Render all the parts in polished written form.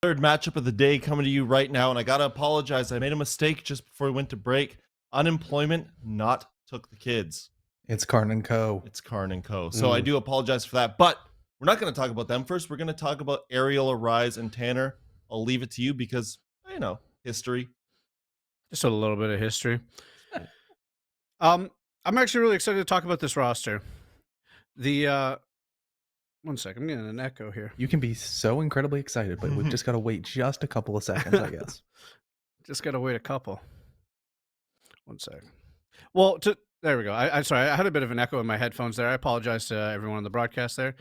third matchup of the day coming to you right now, and I gotta apologize. I made a mistake just before we went to break. Unemployment not took the kids. It's Karn and Co. It's Karn and Co. So I do apologize for that, but we're not going to talk about them first. We're going to talk about Arial, Arise, and Tanner. I'll leave it to you because, history. Just a little bit of history. I'm actually really excited to talk about this roster. One second, I'm getting an echo here. You can be so incredibly excited, but we've just got to wait just a couple of seconds, I guess. Just got to wait a couple. One sec. Well, there we go. I'm sorry. I had a bit of an echo in my headphones there. I apologize to everyone on the broadcast there.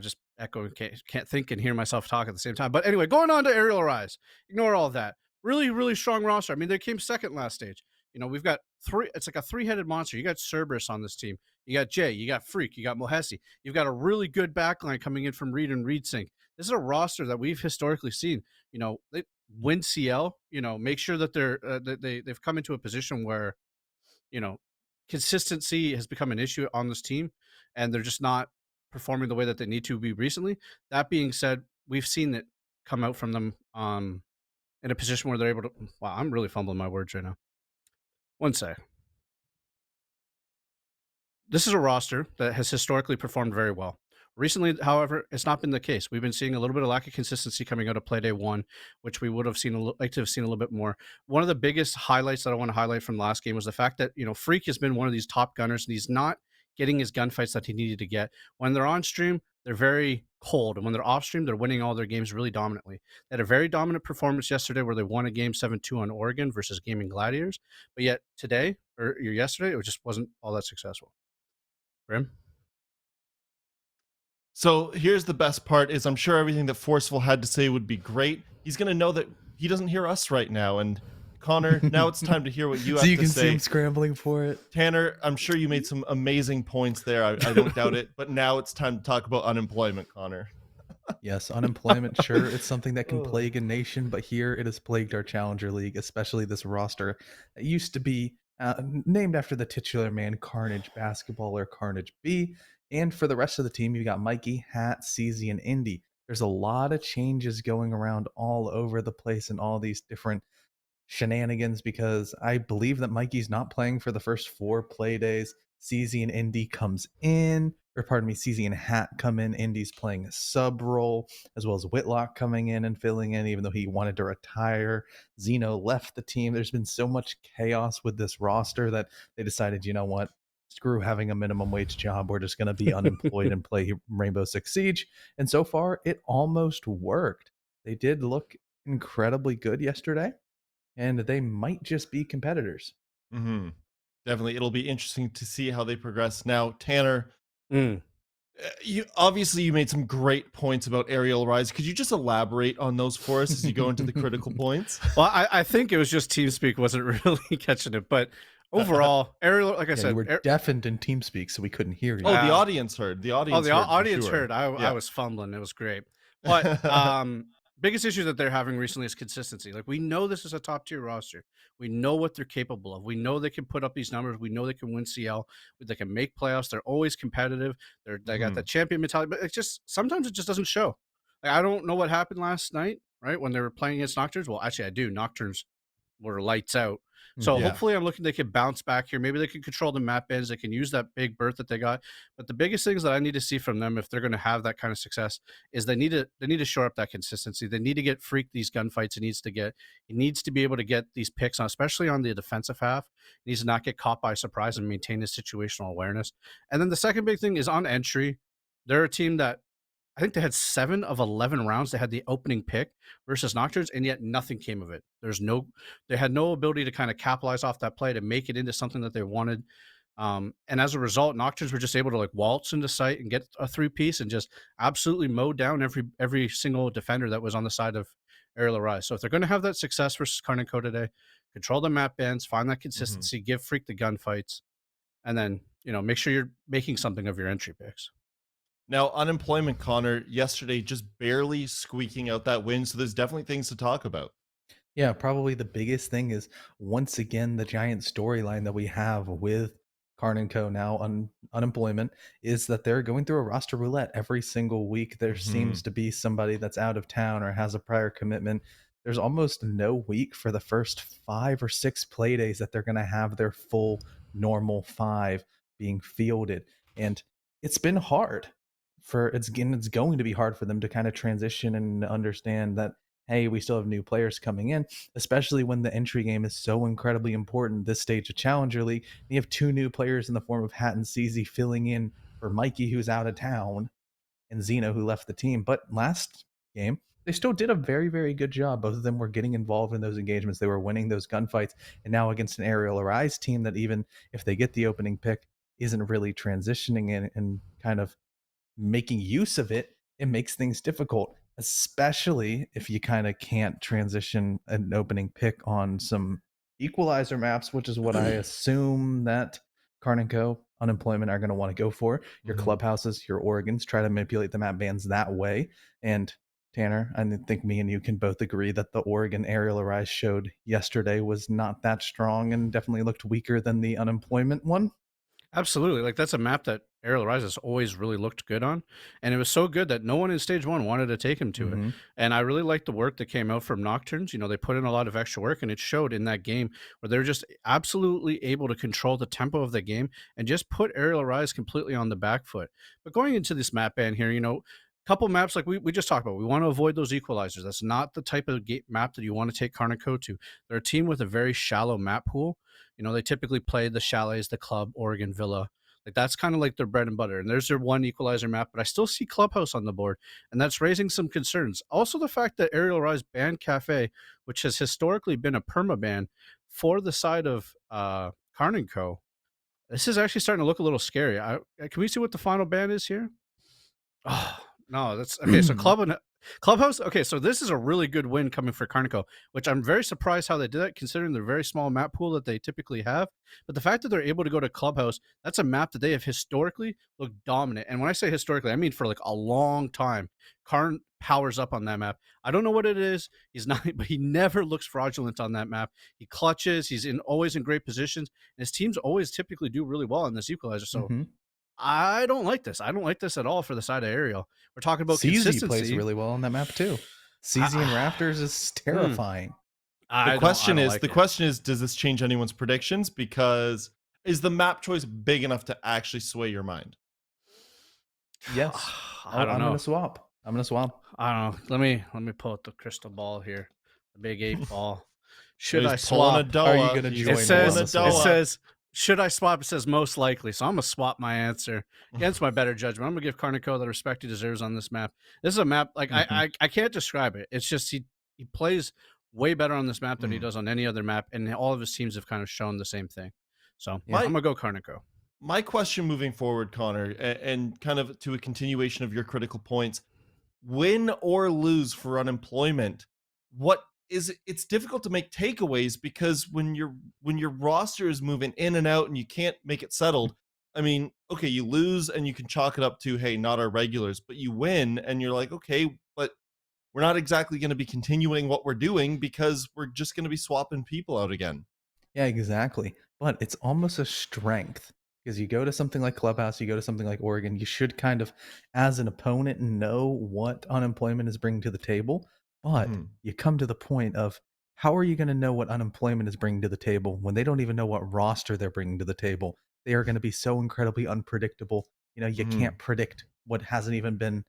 Just echoing, can't think and hear myself talk at the same time. But anyway, going on to Arial Arise. Ignore all of that. Really, really strong roster. I mean, they came second last stage. We've got three. It's like a three-headed monster. You got Cerberus on this team. You got Jay. You got Freak. You got Mohesi. You've got a really good backline coming in from Reed and Reed Sync. This is a roster that we've historically seen. They win CL. Make sure that they've come into a position where, consistency has become an issue on this team, and they're just not performing the way that they need to be recently. That being said, we've seen it come out from them in a position where they're able to. Wow, I'm really fumbling my words right now. One sec. This is a roster that has historically performed very well. Recently, however, it's not been the case. We've been seeing a little bit of lack of consistency coming out of Playday 1, which we would have like to have seen a little bit more. One of the biggest highlights that I want to highlight from the last game was the fact that, Freak has been one of these top gunners, and he's not getting his gunfights that he needed to get. When they're on stream, they're very cold, and when they're off stream, they're winning all their games really dominantly. They had a very dominant performance yesterday where they won a game 7-2 on Oregon versus Gaming Gladiators, but yet today, or yesterday, it just wasn't all that successful. Grim? So here's the best part is I'm sure everything that Forceful had to say would be great. He's going to know that he doesn't hear us right now. And Connor, now it's time to hear what you have to say. So you can see him scrambling for it. Tanner, I'm sure you made some amazing points there. I don't doubt it. But now it's time to talk about unemployment, Connor. Yes, unemployment, sure, it's something that can plague a nation, but here it has plagued our Challenger League, especially this roster that used to be named after the titular man, Carnage Basketball or Carnage B. And for the rest of the team, you got Mikey, Hat, CZ, and Indy. There's a lot of changes going around all over the place and all these different shenanigans because I believe that Mikey's not playing for the first 4 play days. CZ and Indy comes in, or pardon me, CZ and Hat come in. Indy's playing a sub role, as well as Whitlock coming in and filling in, even though he wanted to retire. Zeno left the team. There's been so much chaos with this roster that they decided, you know what? Screw having a minimum wage job. We're just going to be unemployed and play Rainbow Six Siege. And so far, it almost worked. They did look incredibly good yesterday, and they might just be competitors. Mm-hmm. Definitely. It'll be interesting to see how they progress. Now, Tanner, you made some great points about Arial Rise. Could you just elaborate on those for us as you go into the critical points? Well, I think it was just TeamSpeak wasn't really catching it, but overall, Arial, like I said, we were deafened in TeamSpeak, so we couldn't hear you. Oh, the audience heard. The audience heard. I was fumbling. It was great. But biggest issue that they're having recently is consistency. Like, we know this is a top tier roster. We know what they're capable of. We know they can put up these numbers. We know they can win CL. They can make playoffs. They're always competitive. They got that champion mentality, but sometimes it just doesn't show. Like, I don't know what happened last night, right, when they were playing against Nocturnes. Well, actually, I do. Nocturnes were lights out. So hopefully I'm looking they can bounce back here. Maybe they can control the map ends. They can use that big berth that they got. But the biggest things that I need to see from them, if they're going to have that kind of success, is they need to shore up that consistency. They need to get Freak these gunfights. He needs to be able to get these picks on, especially on the defensive half. He needs to not get caught by surprise and maintain his situational awareness. And then the second big thing is on entry. They're a team that I think they had 7 of 11 rounds. They had the opening pick versus Nocturnes, and yet nothing came of it. They had no ability to kind of capitalize off that play to make it into something that they wanted. And as a result, Nocturnes were just able to like waltz into sight and get a 3-piece and just absolutely mow down every single defender that was on the side of Arial Arise. So if they're going to have that success versus Karn and Co today, control the map bands, find that consistency, give Freak the gunfights, and then make sure you're making something of your entry picks. Now, unemployment, Connor, yesterday just barely squeaking out that win, so there's definitely things to talk about. Yeah, probably the biggest thing is, once again, the giant storyline that we have with Karn & Co. now unemployment is that they're going through a roster roulette every single week. There seems to be somebody that's out of town or has a prior commitment. There's almost no week for the first 5 or 6 play days that they're going to have their full normal 5 being fielded. And it's been hard it's going to be hard for them to kind of transition and understand that, hey, we still have new players coming in, especially when the entry game is so incredibly important this stage of Challenger League. You have 2 new players in the form of Hat and CZ filling in for Mikey, who's out of town, and Zeno, who left the team. But last game, they still did a very, very good job. Both of them were getting involved in those engagements. They were winning those gunfights. And now against an Arial Arise team that, even if they get the opening pick, isn't really transitioning in and kind of making use of it, it makes things difficult, especially if you kind of can't transition an opening pick on some equalizer maps, which is what I assume that Karn & Co. unemployment are going to want to go for. Your Clubhouses, your Oregons, try to manipulate the map bans that way. And Tanner, I think me and you can both agree that the Oregon Aerial Arise showed yesterday was not that strong and definitely looked weaker than the unemployment one. Absolutely. Like, that's a map that Ariel Rise has always really looked good on. And it was so good that no one in stage 1 wanted to take him to it. And I really liked the work that came out from Nocturnes. You know, they put in a lot of extra work, and it showed in that game where they're just absolutely able to control the tempo of the game and just put Ariel Rise completely on the back foot. But going into this map ban here, you know, couple maps like we just talked about, we want to avoid those equalizers. That's not the type of map that you want to take Karn & Co. to. They're a team with a very shallow map pool. You know, they typically play the Chalets, the Club, Oregon Villa. Like, that's kind of like their bread and butter. And there's their one equalizer map, but I still see Clubhouse on the board, and that's raising some concerns. Also, the fact that Ariel Rise banned Cafe, which has historically been a perma ban for the side of Karn & Co. This is actually starting to look a little scary. Can we see what the final ban is here? Oh, no, that's okay. So Clubhouse. Okay, so this is a really good win coming for Karn & Co., which I'm very surprised how they did that, considering the very small map pool that they typically have. But the fact that they're able to go to Clubhouse, that's a map that they have historically looked dominant. And when I say historically, I mean for like a long time. Karn powers up on that map. I don't know what it is. He's not, but he never looks fraudulent on that map. He clutches. He's always in great positions, and his teams always typically do really well on this equalizer. So. I don't like this. I don't like this at all for the side of Ariel. We're talking about CZ consistency. plays really well on that map too. CZ and Raptors is terrifying. The question is, does this change anyone's predictions? Because is the map choice big enough to actually sway your mind? Yes. I don't know. I'm gonna swap. I don't know. Let me pull out the crystal ball here. The big 8 ball. Should I swap? Are you gonna join? It says should I swap? It says most likely. So I'm going to swap my answer against my better judgment. I'm going to give Karn & Co. the respect he deserves on this map. This is a map, like, I can't describe it. It's just he plays way better on this map than he does on any other map, and all of his teams have kind of shown the same thing. So I'm going to go Karn & Co. My question moving forward, Connor, and kind of to a continuation of your critical points, win or lose for unemployment, it's difficult to make takeaways, because when your roster is moving in and out and you can't make it settled, I mean, okay, you lose and you can chalk it up to, hey, not our regulars, but you win and you're like, okay, but we're not exactly going to be continuing what we're doing because we're just going to be swapping people out again. Yeah, exactly. But it's almost a strength, because you go to something like Clubhouse, you go to something like Oregon, you should kind of, as an opponent, know what unemployment is bringing to the table. But you come to the point of, how are you going to know what unemployment is bringing to the table when they don't even know what roster they're bringing to the table? They are going to be so incredibly unpredictable. You know, you can't predict what hasn't even been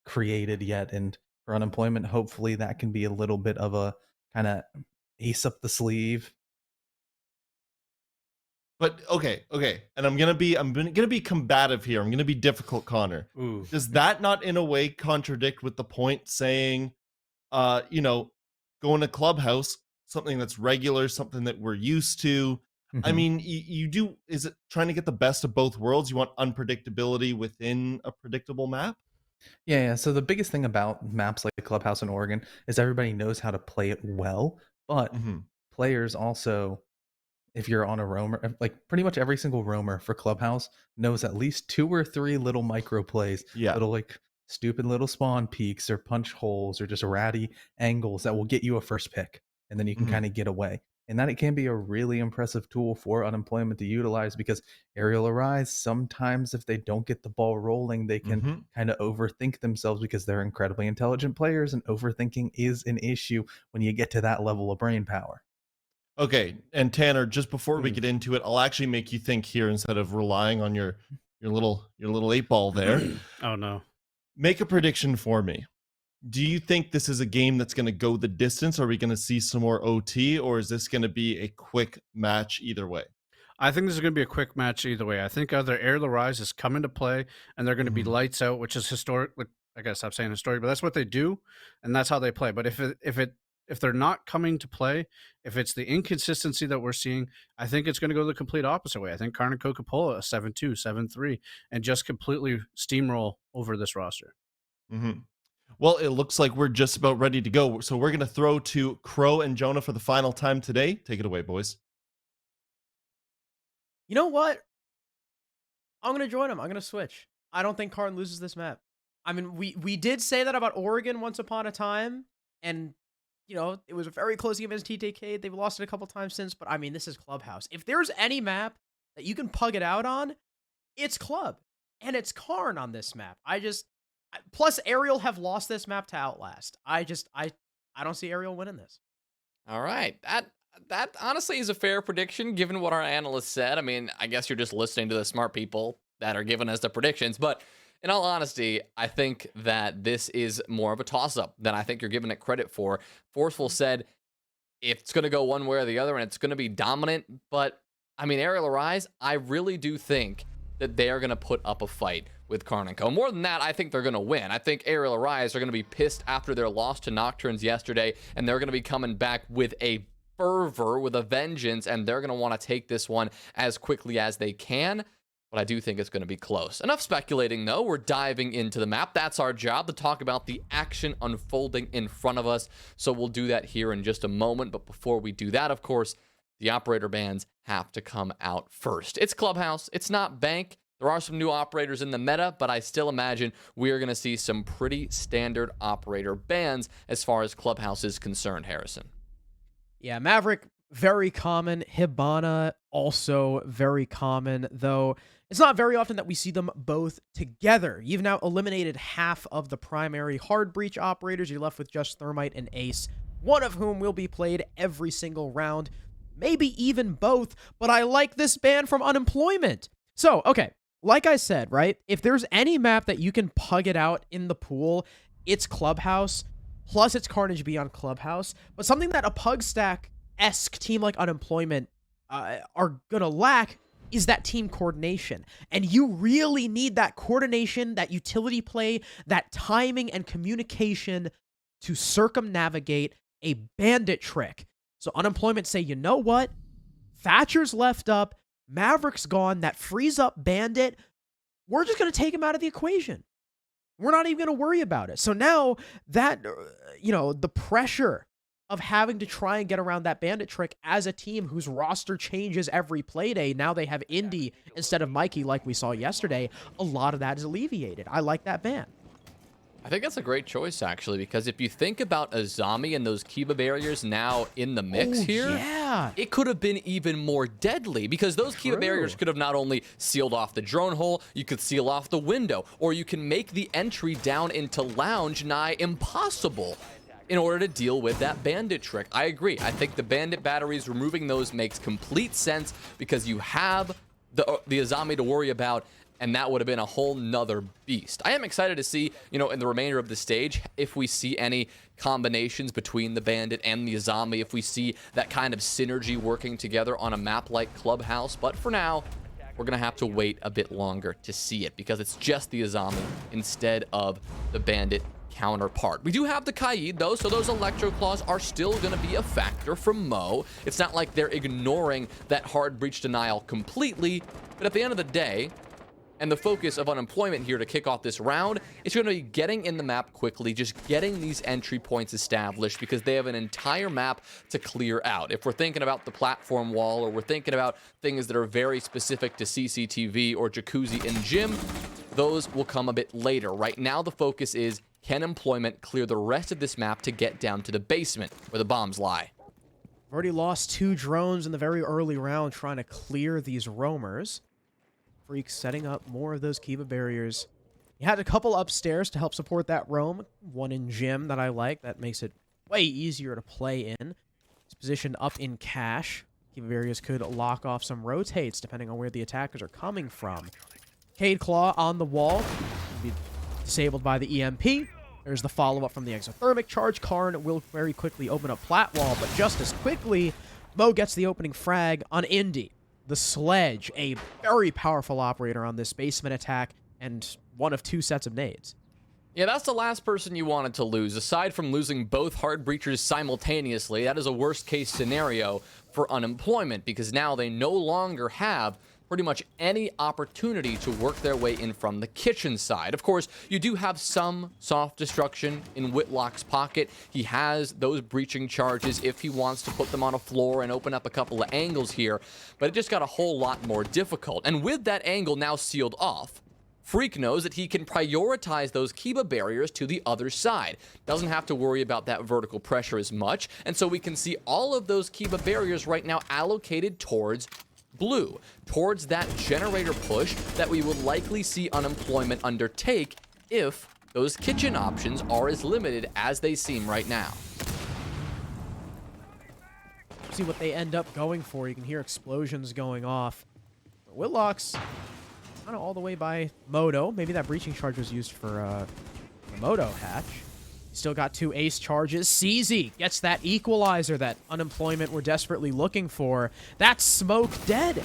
created yet. And for unemployment, hopefully that can be a little bit of a kind of ace up the sleeve. But okay, and I'm gonna be combative here. I'm gonna be difficult, Connor. Ooh. Does that not in a way contradict with the point saying, you know, going to Clubhouse, something that's regular, something that we're used to? I mean, you do, is it trying to get the best of both worlds? You want unpredictability within a predictable map? Yeah. So the biggest thing about maps like Clubhouse in Oregon is everybody knows how to play it well, but players also, if you're on a roamer, like pretty much every single roamer for Clubhouse knows at least 2 or 3 little micro plays, little like stupid little spawn peaks or punch holes or just ratty angles that will get you a first pick, and then you can kind of get away. and that it can be a really impressive tool for unemployment to utilize because Ariel Arise, sometimes if they don't get the ball rolling, they can Hmm. kind of overthink themselves because they're incredibly intelligent players, and overthinking is an issue when you get to that level of brain power. Okay, and Tanner, just before we Mm. get into it, I'll actually make you think here instead of relying on your little 8 ball there. Oh no. Make a prediction for me. Do you think this is a game that's going to go the distance? Are we going to see some more OT, or is this going to be a quick match either way? I think this is going to be a quick match either way. I think either Air Rise is coming to play and they're going to be Mhm. lights out, which is historic. I gotta stop saying historic, but that's what they do, and that's how they play. But if they're not coming to play, if it's the inconsistency that we're seeing, I think it's going to go the complete opposite way. I think Karn and Coca-Cola a 7-2, 7-3, and just completely steamroll over this roster. Mhm. Well, it looks like we're just about ready to go. So we're going to throw to Crow and Jonah for the final time today. Take it away, boys. You know what? I'm gonna join him. I'm gonna switch. I don't think Karn loses this map. I mean, we did say that about Oregon once upon a time, and it was a very close game against TTK. They've lost it a couple times since, but I mean, this is Clubhouse. If there's any map that you can pug it out on, it's Club, and it's Karn on this map. Plus Ariel have lost this map to Outlast. I don't see Ariel winning this. All right. That honestly is a fair prediction given what our analysts said. I mean, I guess you're just listening to the smart people that are giving us the predictions, but in all honesty, I think that this is more of a toss-up than I think you're giving it credit for. Forceful said it's going to go one way or the other and it's going to be dominant, but I mean, Ariel Arise, I really do think that they are going to put up a fight with Karn and Co. More than that, I think they're going to win. I think Ariel Arise are going to be pissed after their loss to Nocturnes yesterday, and they're going to be coming back with a fervor, with a vengeance, and they're going to want to take this one as quickly as they can. But I do think it's going to be close. Enough speculating, though. We're diving into the map. That's our job, to talk about the action unfolding in front of us. So we'll do that here in just a moment. But before we do that, of course, the operator bans have to come out first. It's Clubhouse. It's not Bank. There are some new operators in the meta, but I still imagine we're going to see some pretty standard operator bans as far as Clubhouse is concerned, Harrison. Yeah, Maverick, very common. Hibana, also very common, though it's not very often that we see them both together. You've now eliminated half of the primary hard breach operators. You're left with just Thermite and Ace, one of whom will be played every single round, maybe even both, but I like this ban from Unemployment. So, okay, like I said, right, if there's any map that you can pug it out in the pool, it's Clubhouse. Plus, it's Carnage Beyond Clubhouse. But something that a Pug Stack-esque team like Unemployment are going to lack is that team coordination. And you really need that coordination, that utility play, that timing and communication to circumnavigate a bandit trick. So Unemployment say, you know what? Thatcher's left up. Maverick's gone. That frees up bandit. We're just going to take him out of the equation. We're not even going to worry about it. So now that, the pressure of having to try and get around that bandit trick as a team whose roster changes every Playday, now they have Indy instead of Mikey like we saw yesterday, a lot of that is alleviated. I like that ban. I think that's a great choice, actually, because if you think about Azami and those Kiba barriers now in the mix here, yeah, it could have been even more deadly, because those Kiba barriers could have not only sealed off the drone hole, you could seal off the window, or you can make the entry down into Lounge nigh impossible in order to deal with that bandit trick. I agree. I think the bandit batteries, removing those makes complete sense, because you have the Azami to worry about, and that would have been a whole nother beast. I am excited to see, in the remainder of the stage, if we see any combinations between the Bandit and the Azami, if we see that kind of synergy working together on a map like Clubhouse. But for now, we're going to have to wait a bit longer to see it, because it's just the Azami instead of the Bandit counterpart. We do have the Kaid, though, so those Electro Claws are still going to be a factor from Mo. It's not like they're ignoring that hard breach denial completely, but at the end of the day, and the focus of Unemployment here to kick off this round is going to be getting in the map quickly, just getting these entry points established, because they have an entire map to clear out. If we're thinking about the platform wall, or we're thinking about things that are very specific to CCTV or Jacuzzi and Gym, those will come a bit later. Right now, the focus is, can Employment clear the rest of this map to get down to the basement where the bombs lie? Already lost 2 drones in the very early round trying to clear these roamers. Freak setting up more of those Kiva barriers. He had a couple upstairs to help support that roam. One in gym that I like. That makes it way easier to play in. He's positioned up in cache. Kiva barriers could lock off some rotates depending on where the attackers are coming from. Cade Claw on the wall. Be disabled by the EMP. There's the follow-up from the exothermic charge. Karn will very quickly open up plat wall, but just as quickly, Mo gets the opening frag on Indy. The Sledge, a very powerful operator on this basement attack, and one of 2 sets of nades. Yeah, that's the last person you wanted to lose. Aside from losing both hard breachers simultaneously, that is a worst-case scenario for Unemployment, because now they no longer have pretty much any opportunity to work their way in from the kitchen side. Of course, you do have some soft destruction in Whitlock's pocket. He has those breaching charges if he wants to put them on a floor and open up a couple of angles here, but it just got a whole lot more difficult. And with that angle now sealed off, Freak knows that he can prioritize those Kiba barriers to the other side. Doesn't have to worry about that vertical pressure as much, and so we can see all of those Kiba barriers right now allocated towards blue, towards that generator push that we would likely see Unemployment undertake if those kitchen options are as limited as they seem right now. See what they end up going for. You can hear explosions going off. Whitlock's kind of all the way by Moto. Maybe that breaching charge was used for the Moto hatch. Still got 2 ace charges. CZ gets that equalizer that Unemployment were desperately looking for. That's smoke dead.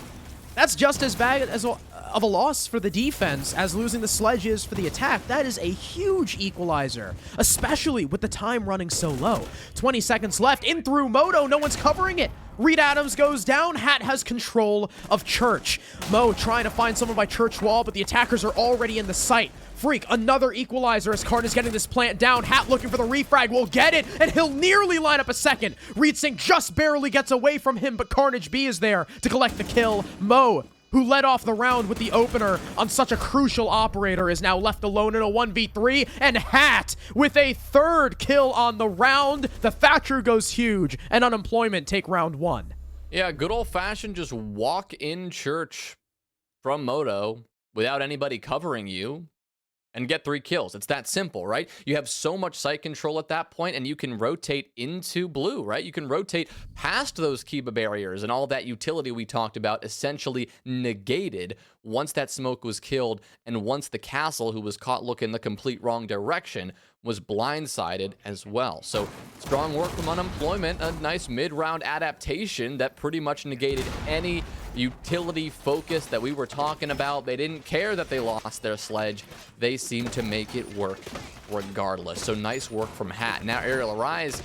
That's just as bad as of a loss for the defense as losing the Sledge is for the attack. That is a huge equalizer, especially with the time running so low. 20 seconds left. In through Moto. No one's covering it. Reed Adams goes down. Hat has control of Church. Mo trying to find someone by Church wall, but the attackers are already in the site. Freak, another equalizer as Karn is getting this plant down. Hat looking for the refrag, will get it, and he'll nearly line up a second. Reed Singh just barely gets away from him, but Carnage B is there to collect the kill. Mo, who led off the round with the opener on such a crucial operator, is now left alone in a 1v3, and Hat with a 3rd kill on the round. The Thatcher goes huge, and Unemployment take round 1. Yeah, good old-fashioned just walk in Church from Moto without anybody covering you and get 3 kills. It's that simple, right? You have so much site control at that point, and you can rotate into blue, right? You can rotate past those Kiba barriers, and all that utility we talked about essentially negated once that smoke was killed, and once the castle, who was caught looking the complete wrong direction, was blindsided as well. So strong work from Unemployment, a nice mid-round adaptation that pretty much negated any utility focus that we were talking about. They didn't care that they lost their Sledge. They seemed to make it work regardless. So nice work from Hat. Now Arial Arise,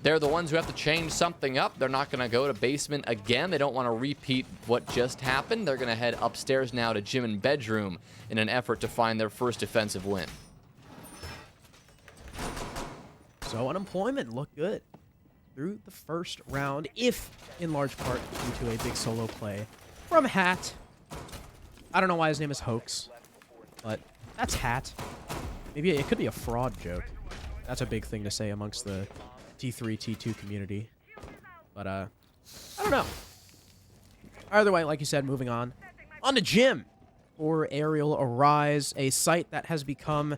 they're the ones who have to change something up. They're not going to go to basement again. They don't want to repeat what just happened. They're going to head upstairs now to gym and bedroom in an effort to find their first defensive win. So Unemployment looked good through the first round, if in large part due to a big solo play from Hat. I don't know why his name is Hoax, but that's Hat. Maybe it could be a fraud joke. That's a big thing to say amongst the T3, T2 community. But, I don't know. Either way, like you said, moving on. On to Gym for Arial Arise, a site that has become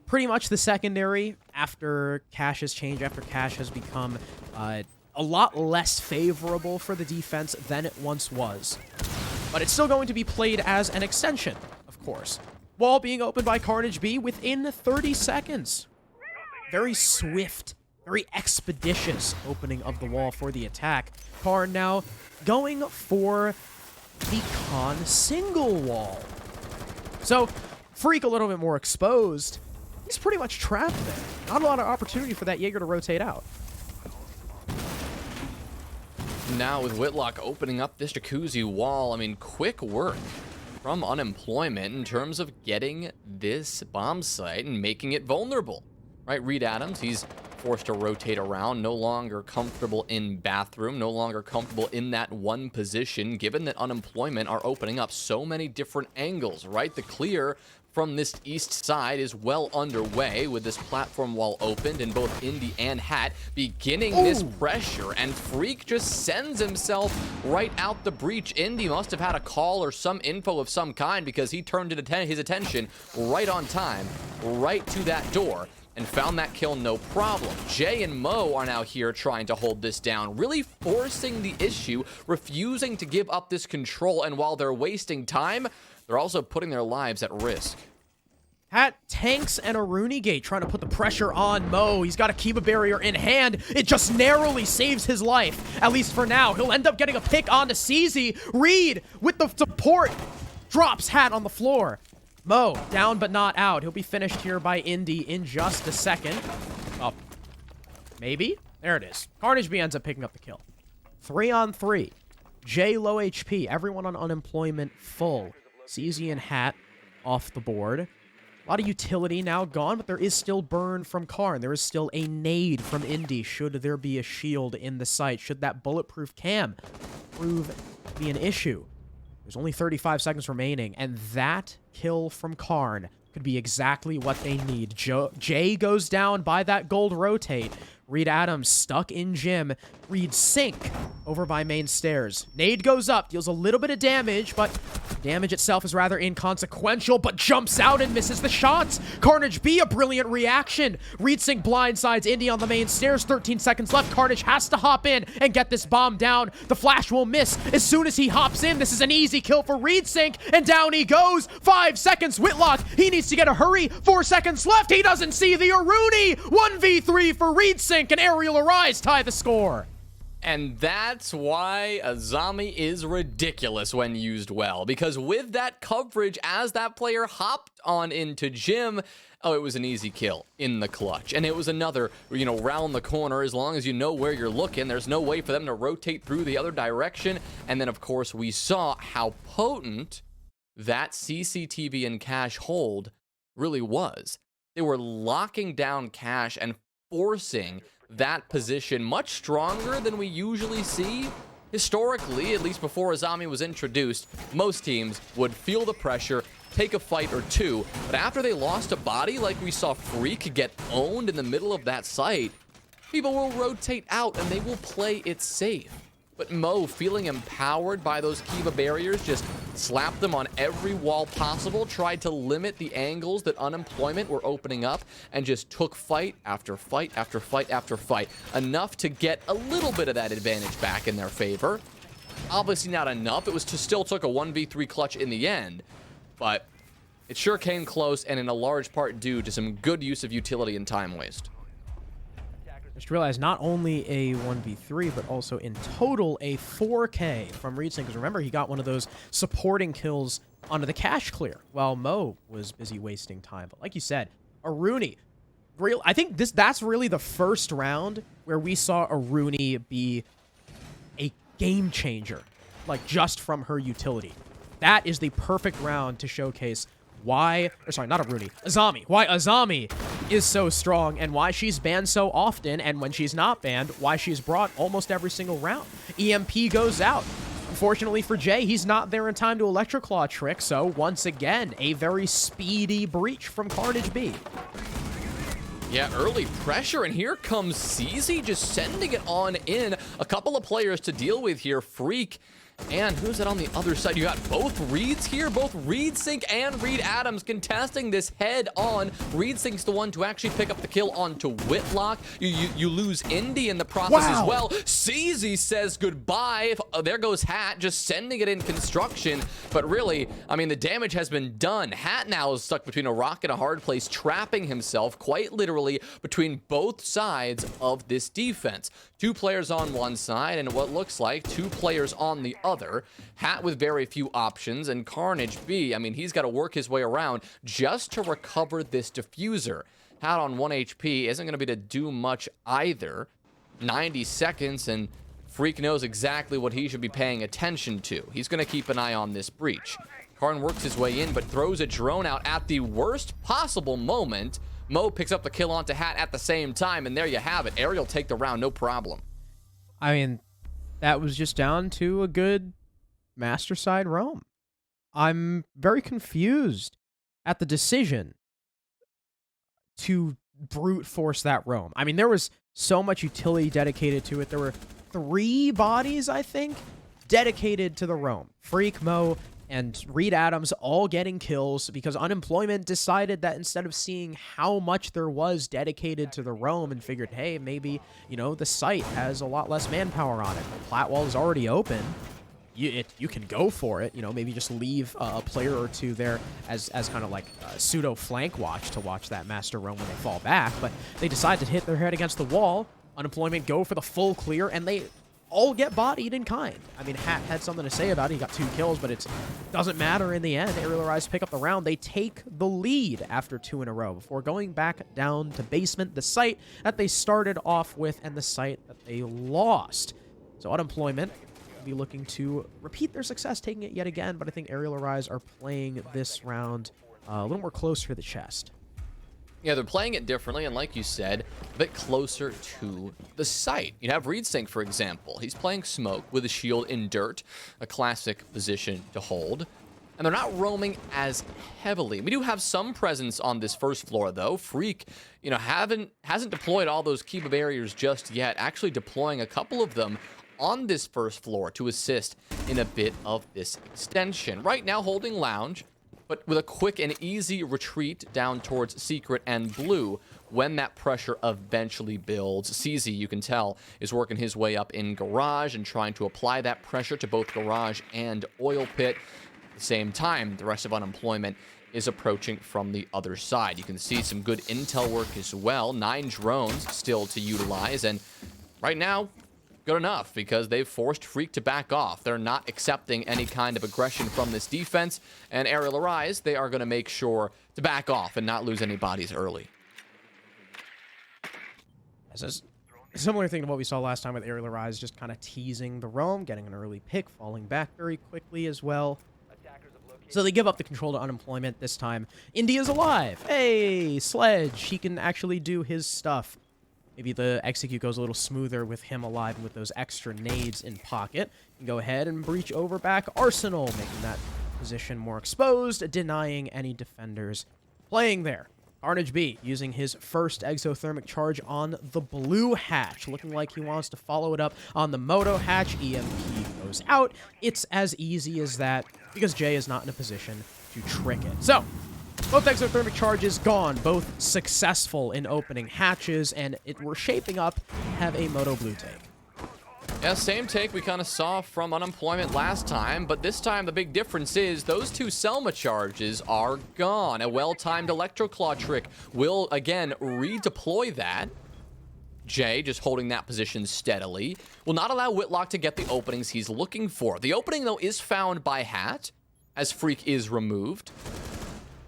pretty much the secondary after Cash has changed, after Cash has become a lot less favorable for the defense than it once was. But it's still going to be played as an extension, of course. Wall being opened by Carnage B within 30 seconds. Very swift, very expeditious opening of the wall for the attack. Karn now going for the Con single wall. So, Freak a little bit more exposed. He's pretty much trapped there. Not a lot of opportunity for that Jaeger to rotate out. Now with Whitlock opening up this jacuzzi wall, I mean, quick work from Unemployment in terms of getting this bomb site and making it vulnerable, right? Reed Adams, he's forced to rotate around, no longer comfortable in bathroom, no longer comfortable in that one position, given that Unemployment are opening up so many different angles, right? The clear from this east side is well underway with this platform wall opened and both Indy and Hat beginning this pressure, and Freak just sends himself right out the breach. Indy must have had a call or some info of some kind because he turned his attention right on time, right to that door, and found that kill no problem. Jay and Mo are now here trying to hold this down, really forcing the issue, refusing to give up this control, and while they're wasting time, they're also putting their lives at risk. Hat tanks and a Rooney Gate trying to put the pressure on Mo. He's got a Kiva barrier in hand. It just narrowly saves his life, at least for now. He'll end up getting a pick onto CZ. Reed with the support drops Hat on the floor. Mo, down but not out. He'll be finished here by Indy in just a second. Oh, maybe? There it is. Carnage B ends up picking up the kill. 3-on-3. Jay low HP. Everyone on unemployment full. CZ and Hat off the board. A lot of utility now gone, but there is still burn from Karn. There is still a nade from Indy should there be a shield in the site. Should that bulletproof cam prove to be an issue. There's only 35 seconds remaining, and that kill from Karn could be exactly what they need. Jay goes down by that gold rotate. Reed Adams stuck in gym. Reed sink over by main stairs. Nade goes up, deals a little bit of damage, but damage itself is rather inconsequential, but jumps out and misses the shots. Carnage B, a brilliant reaction. Reed Sink blindsides Indy on the main stairs. 13 seconds left. Carnage has to hop in and get this bomb down. The flash will miss as soon as he hops in. This is an easy kill for Reed Sink, and down he goes. 5 seconds. Whitlock, he needs to get a hurry. 4 seconds left. He doesn't see the Aruni. 1v3 for Reed Sink, and Arial Arise tie the score. And that's why Azami is ridiculous when used well, because with that coverage, as that player hopped on into Jim, oh, it was an easy kill in the clutch. And it was another, round the corner. As long as you know where you're looking, there's no way for them to rotate through the other direction. And then, of course, we saw how potent that CCTV and Cash hold really was. They were locking down Cash and forcing that position much stronger than we usually see. Historically, at least before Azami was introduced, most teams would feel the pressure, take a fight or two, but after they lost a body like we saw Freak get owned in the middle of that site, people will rotate out and they will play it safe. But Mo, feeling empowered by those Kiva barriers, just slapped them on every wall possible, tried to limit the angles that unemployment were opening up, and just took fight after fight after fight after fight. Enough to get a little bit of that advantage back in their favor. Obviously not enough. It was still took a 1v3 clutch in the end, but it sure came close, and in a large part due to some good use of utility and time waste. Just realized not only a 1v3, but also in total a 4K from Reed Sink. Because remember, he got one of those supporting kills onto the cash clear while Mo was busy wasting time. But like you said, Aruni, I think that's really the first round where we saw Aruni be a game changer, like just from her utility. That is the perfect round to showcase why Azami is so strong and why she's banned so often, and when she's not banned, why she's brought almost every single round. EMP goes out. Unfortunately for Jay, he's not there in time to Electroclaw trick, so once again, a very speedy breach from Carnage B. Yeah, early pressure, and here comes CZ just sending it on in. A couple of players to deal with here. Freak. And who's that on the other side? You got both Reeds here, both Reed Sink and Reed Adams contesting this head on. Reed Sink's the one to actually pick up the kill onto Whitlock. You lose Indy in the process as well. CZ says goodbye. There goes Hat, just sending it in construction. But really, I mean, the damage has been done. Hat now is stuck between a rock and a hard place, trapping himself quite literally between both sides of this defense. 2 players on one side and what looks like 2 players on the other. Hat with very few options, and Carnage B, I mean, he's got to work his way around just to recover this diffuser. Hat on 1 HP isn't going to be to do much either. 90 seconds, and Freak knows exactly what he should be paying attention to. He's going to keep an eye on this breach. Karn works his way in, but throws a drone out at the worst possible moment. Mo picks up the kill onto Hat at the same time, and there you have it. Arial take the round, no problem. I mean, that was just down to a good master side roam. I'm very confused at the decision to brute force that roam. I mean, there was so much utility dedicated to it. There were 3 bodies, I think, dedicated to the roam. Freak, Mo, and Reed Adams all getting kills because Unemployment decided that instead of seeing how much there was dedicated to the roam and figured, hey, maybe, the site has a lot less manpower on it. The plat wall is already open. You can go for it, maybe just leave a player or 2 there as kind of like pseudo flank watch to watch that master roam when they fall back. But they decide to hit their head against the wall. Unemployment go for the full clear, and they all get bodied in kind. I mean, Hat had something to say about it. He got 2 kills, but it doesn't matter in the end. Arial Arise pick up the round. They take the lead after 2 in a row before going back down to basement, the site that they started off with and the site that they lost. So Unemployment will be looking to repeat their success, taking it yet again, but I think Arial Arise are playing this round a little more close for the chest. Yeah, they're playing it differently, and like you said, a bit closer to the site. You have ReedSync, for example. He's playing Smoke with a shield in dirt, a classic position to hold. And they're not roaming as heavily. We do have some presence on this first floor, though. Freak, hasn't deployed all those Kiba barriers just yet, actually deploying a couple of them on this first floor to assist in a bit of this extension. Right now, holding Lounge, but with a quick and easy retreat down towards Secret and Blue when that pressure eventually builds. CZ, you can tell, is working his way up in Garage and trying to apply that pressure to both Garage and Oil Pit. At the same time, the rest of Unemployment is approaching from the other side. You can see some good intel work as well. 9 drones still to utilize, and right now, good enough because they've forced Freak to back off. They're not accepting any kind of aggression from this defense, and Arial Arise, they are going to make sure to back off and not lose any bodies early. This is a similar thing to what we saw last time with Arial Arise, just kind of teasing the roam, getting an early pick, falling back very quickly as well. So they give up the control to Unemployment this time. India's alive. Hey, Sledge, he can actually do his stuff. Maybe the execute goes a little smoother with him alive and with those extra nades in pocket. You can go ahead and breach over back Arsenal, making that position more exposed, denying any defenders playing there. Carnage B using his first exothermic charge on the blue hatch, looking like he wants to follow it up on the Moto hatch. EMP goes out. It's as easy as that because Jay is not in a position to trick it. So, both exothermic charges gone, both successful in opening hatches, and we're shaping up to have a Moto Blue take. Yeah, same take we kind of saw from Unemployment last time, but this time the big difference is those 2 Selma charges are gone. A well-timed Electroclaw trick will, again, redeploy that. Jay, just holding that position steadily, will not allow Whitlock to get the openings he's looking for. The opening, though, is found by Hat, as Freak is removed.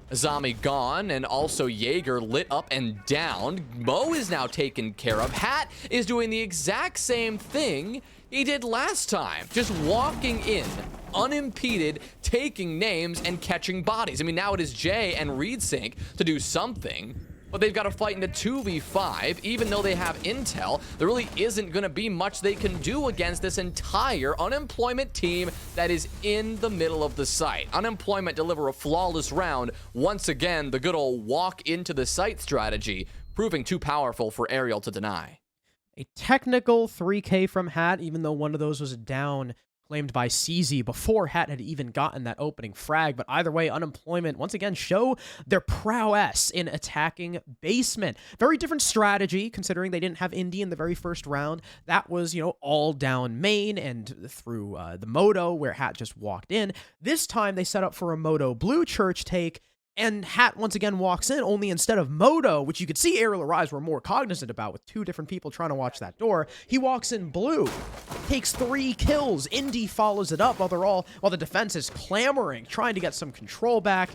Azami gone, and also Jaeger lit up and down. Mo is now taken care of. Hat is doing the exact same thing he did last time. Just walking in, unimpeded, taking names, and catching bodies. I mean, now it is Jay and ReedSync to do something, but they've got to fight in a 2v5. Even though they have intel, there really isn't going to be much they can do against this entire Unemployment team that is in the middle of the site. Unemployment deliver a flawless round. Once again, the good old walk into the site strategy, proving too powerful for Arial to deny. A technical 3K from Hat, even though one of those was down, claimed by CZ before Hat had even gotten that opening frag. But either way, Unemployment once again show their prowess in attacking basement. Very different strategy, considering they didn't have Indy in the very first round. That was, all down main and through the Moto, where Hat just walked in. This time, they set up for a Moto Blue Church take, and Hat once again walks in, only instead of Moto, which you could see Arial Arise were more cognizant about with 2 different people trying to watch that door, he walks in blue, takes 3 kills. Indy follows it up while the defense is clamoring, trying to get some control back,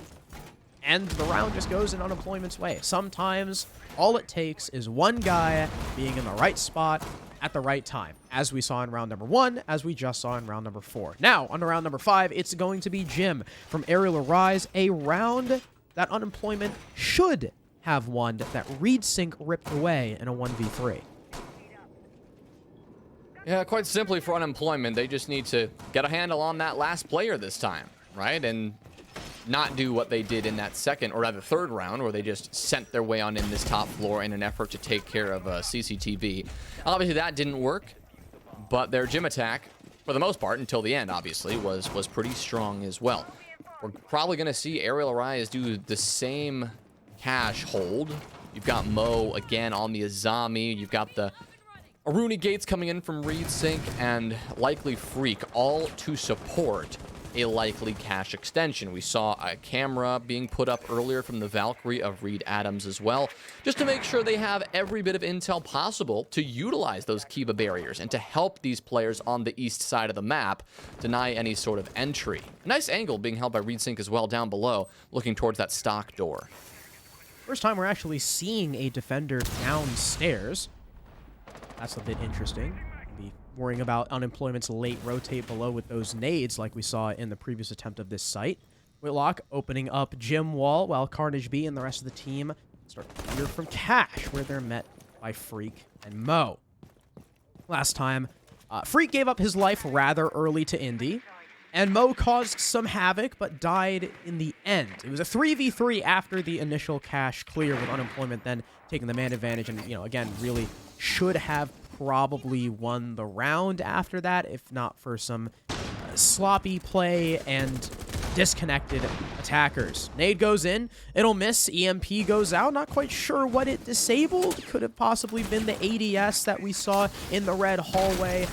and the round just goes in Unemployment's way. Sometimes all it takes is one guy being in the right spot at the right time, as we saw in round number 1, as we just saw in round number 4. Now, on to round number 5, it's going to be Jim from Arial Arise, a round that Unemployment should have won, that ReedSync ripped away in a 1v3. Yeah, quite simply for Unemployment, they just need to get a handle on that last player this time, right? And not do what they did in that second, or rather third round, where they just sent their way on in this top floor in an effort to take care of CCTV. Obviously, that didn't work, but their gym attack, for the most part, until the end, obviously, was pretty strong as well. We're probably going to see Arial Arise do the same cash hold. You've got Mo again on the Azami. You've got the Aruni Gates coming in from Reed Sync, and likely Freak, all to support a likely cache extension. We saw a camera being put up earlier from the Valkyrie of Reed Adams as well, just to make sure they have every bit of intel possible to utilize those Kiva barriers and to help these players on the east side of the map deny any sort of entry. Nice angle being held by Reed Sync as well down below, looking towards that stock door. First time we're actually seeing a defender downstairs. That's a bit interesting. Be worrying about Unemployment's late rotate below with those nades like we saw in the previous attempt of this site. Whitlock opening up gym wall while Carnage B and the rest of the team start to clear from Cash, where they're met by Freak and Mo. Last time, Freak gave up his life rather early to Indy, and Mo caused some havoc but died in the end. It was a 3v3 after the initial Cash clear, with Unemployment then taking the man advantage and, again, really should have probably won the round after that, if not for some sloppy play and disconnected attackers. Nade goes in, it'll miss, EMP goes out, not quite sure what it disabled. Could have possibly been the ADS that we saw in the red hallway.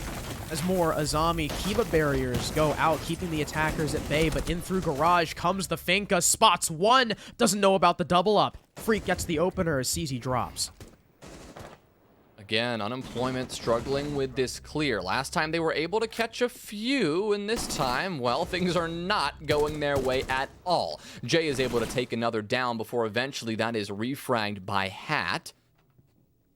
As more Azami Kiva barriers go out, keeping the attackers at bay, but in through garage comes the Finka, spots one, doesn't know about the double up. Freak gets the opener as CZ drops. Again, Unemployment struggling with this clear. Last time they were able to catch a few, and this time, well, things are not going their way at all. Jay is able to take another down before eventually that is refragged by Hat.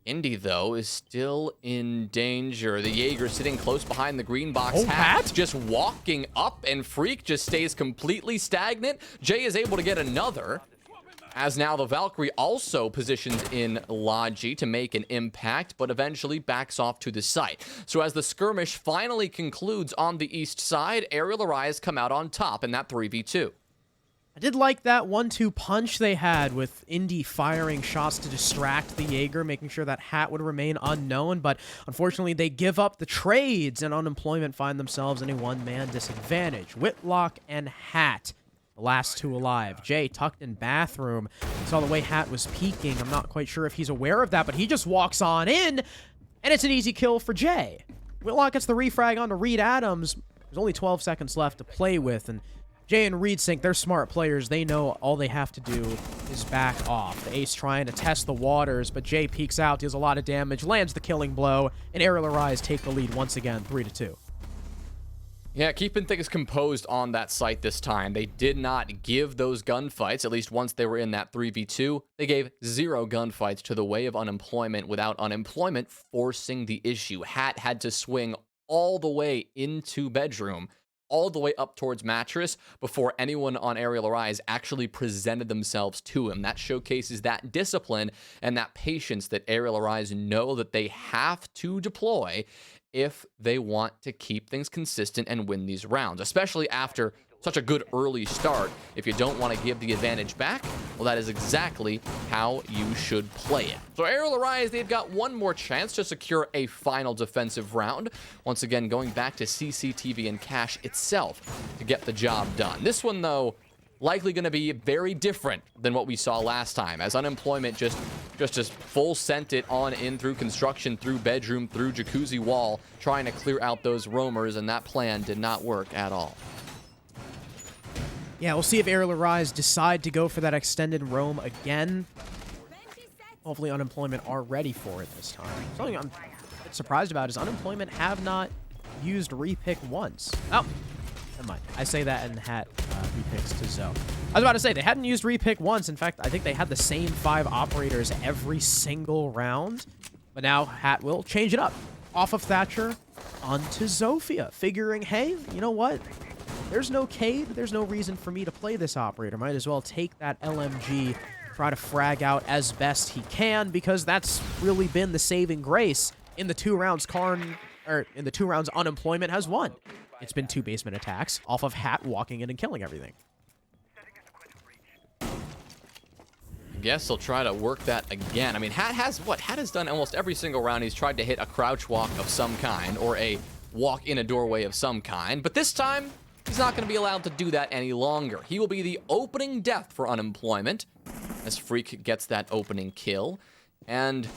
Indy, though, is still in danger. The Jaeger sitting close behind the green box. Hat just walking up, and Freak just stays completely stagnant. Jay is able to get another, as now the Valkyrie also positions in Logi to make an impact, but eventually backs off to the site. So as the skirmish finally concludes on the east side, Arial Arise come out on top in that 3v2. I did like that 1-2 punch they had with Indy firing shots to distract the Jaeger, making sure that Hat would remain unknown, but unfortunately they give up the trades, and Unemployment find themselves in a one-man disadvantage. Whitlock and Hat, the last two alive. Jay tucked in bathroom. Saw the way Hat was peeking. I'm not quite sure if he's aware of that, but he just walks on in, and it's an easy kill for Jay. Whitlock gets the refrag onto Reed Adams. There's only 12 seconds left to play with, and Jay and Reed Sync, they're smart players. They know all they have to do is back off. The Ace trying to test the waters, but Jay peeks out, deals a lot of damage, lands the killing blow, and Arial Arise take the lead once again, 3-2. Yeah, keeping things composed on that site this time. They did not give those gunfights, at least once they were in that 3v2. They gave 0 gunfights to the way of Unemployment without Unemployment forcing the issue. Hat had to swing all the way into bedroom, all the way up towards mattress, before anyone on Arial Arise actually presented themselves to him. That showcases that discipline and that patience that Arial Arise know that they have to deploy if they want to keep things consistent and win these rounds, especially after such a good early start. If you don't want to give the advantage back, well, that is exactly how you should play it. So Arial Arise, they've got one more chance to secure a final defensive round. Once again, going back to CCTV and Cash itself to get the job done. This one, though, likely going to be very different than what we saw last time, as Unemployment just full sent it on in through construction, through bedroom, through jacuzzi wall, trying to clear out those roamers, and that plan did not work at all. Yeah, we'll see if Arial Arise decide to go for that extended roam again. Hopefully Unemployment are ready for it this time. Something I'm a bit surprised about is Unemployment have not used repick once. Oh, never mind. I say that and Hat repicks to Zoe. I was about to say, they hadn't used repick once. In fact, I think they had the same 5 operators every single round. But now Hat will change it up. Off of Thatcher onto Zofia, figuring, hey, you know what? There's no Cade. There's no reason for me to play this operator. Might as well take that LMG, try to frag out as best he can, because that's really been the saving grace in the 2 rounds in the 2 rounds Unemployment has won. It's been 2 basement attacks off of Hat walking in and killing everything. guess he'll try to work that again. I mean, Hat has done almost every single round. He's tried to hit a crouch walk of some kind or a walk in a doorway of some kind. But this time, he's not going to be allowed to do that any longer. He will be the opening death for Unemployment as Freak gets that opening kill. And,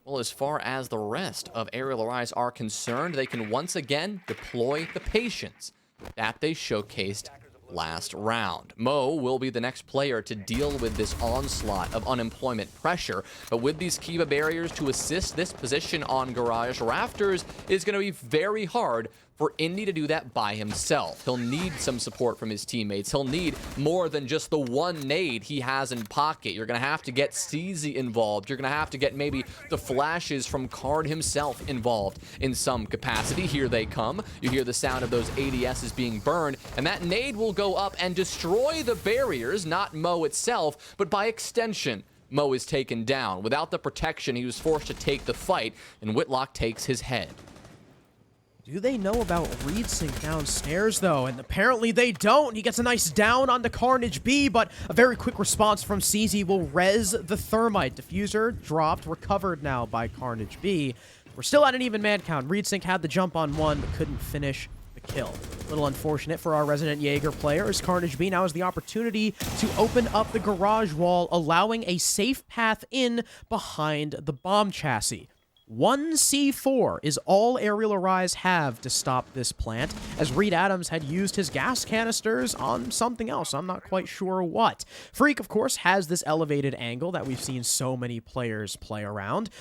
well, as far as the rest of Arial Arise are concerned, they can once again deploy the patience that they showcased last round. Mo will be the next player to deal with this onslaught of Unemployment pressure, but with these Kiva barriers to assist this position on Garage Rafters, it's going to be very hard for Indy to do that by himself. He'll need some support from his teammates. He'll need more than just the one nade he has in pocket. You're going to have to get CZ involved. You're going to have to get maybe the flashes from Card himself involved in some capacity. Here they come. You hear the sound of those ADSs being burned, and that nade will go up and destroy the barriers, not Mo itself, but by extension, Mo is taken down. Without the protection, he was forced to take the fight, and Whitlock takes his head. Do they know about ReedSync downstairs, though? And apparently they don't. He gets a nice down on the Carnage B, but a very quick response from CZ will res the Thermite. Diffuser dropped, recovered now by Carnage B. We're still at an even man count. ReedSync had the jump on one, but couldn't finish the kill. A little unfortunate for our Resident Jaeger player, as Carnage B now has the opportunity to open up the garage wall, allowing a safe path in behind the bomb chassis. 1 C4 is all Arial Arise have to stop this plant, as Reed Adams had used his gas canisters on something else. I'm not quite sure what. Freak, of course, has this elevated angle that we've seen so many players play around.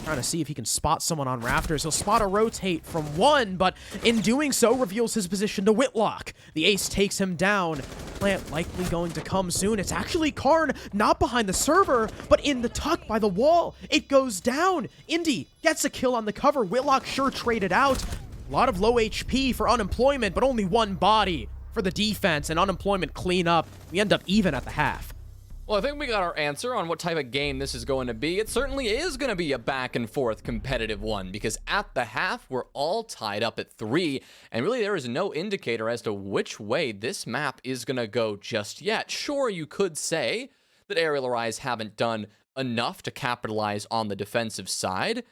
Trying to see if he can spot someone on rafters. He'll spot a rotate from one, but in doing so, reveals his position to Whitlock. The ace takes him down. Plant likely going to come soon. It's actually Karn, not behind the server, but in the tuck by the wall. It goes down. Indy gets a kill on the cover. Whitlock sure traded out. A lot of low HP for Unemployment, but only one body for the defense, and Unemployment clean up. We end up even at the half. Well, I think we got our answer on what type of game this is going to be. It certainly is going to be a back and forth competitive one, because at the half, we're all tied up at 3, and really there is no indicator as to which way this map is going to go just yet. Sure, you could say that Arial Arise haven't done enough to capitalize on the defensive side,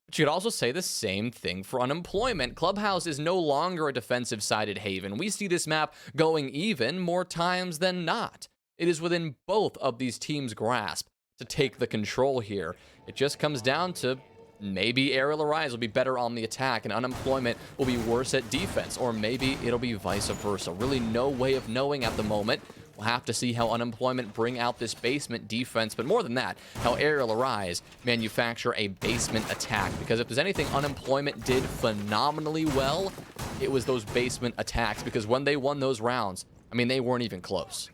but you could also say the same thing for Unemployment. Clubhouse is no longer a defensive-sided haven. We see this map going even more times than not. It is within both of these teams' grasp to take the control here. It just comes down to maybe Arial Arise will be better on the attack and Unemployment will be worse at defense, or maybe it'll be vice versa. Really no way of knowing at the moment. We'll have to see how Unemployment bring out this basement defense, but more than that, how Arial Arise manufacture a basement attack. Because if there's anything Unemployment did phenomenally well, it was those basement attacks. Because when they won those rounds, I mean, they weren't even close.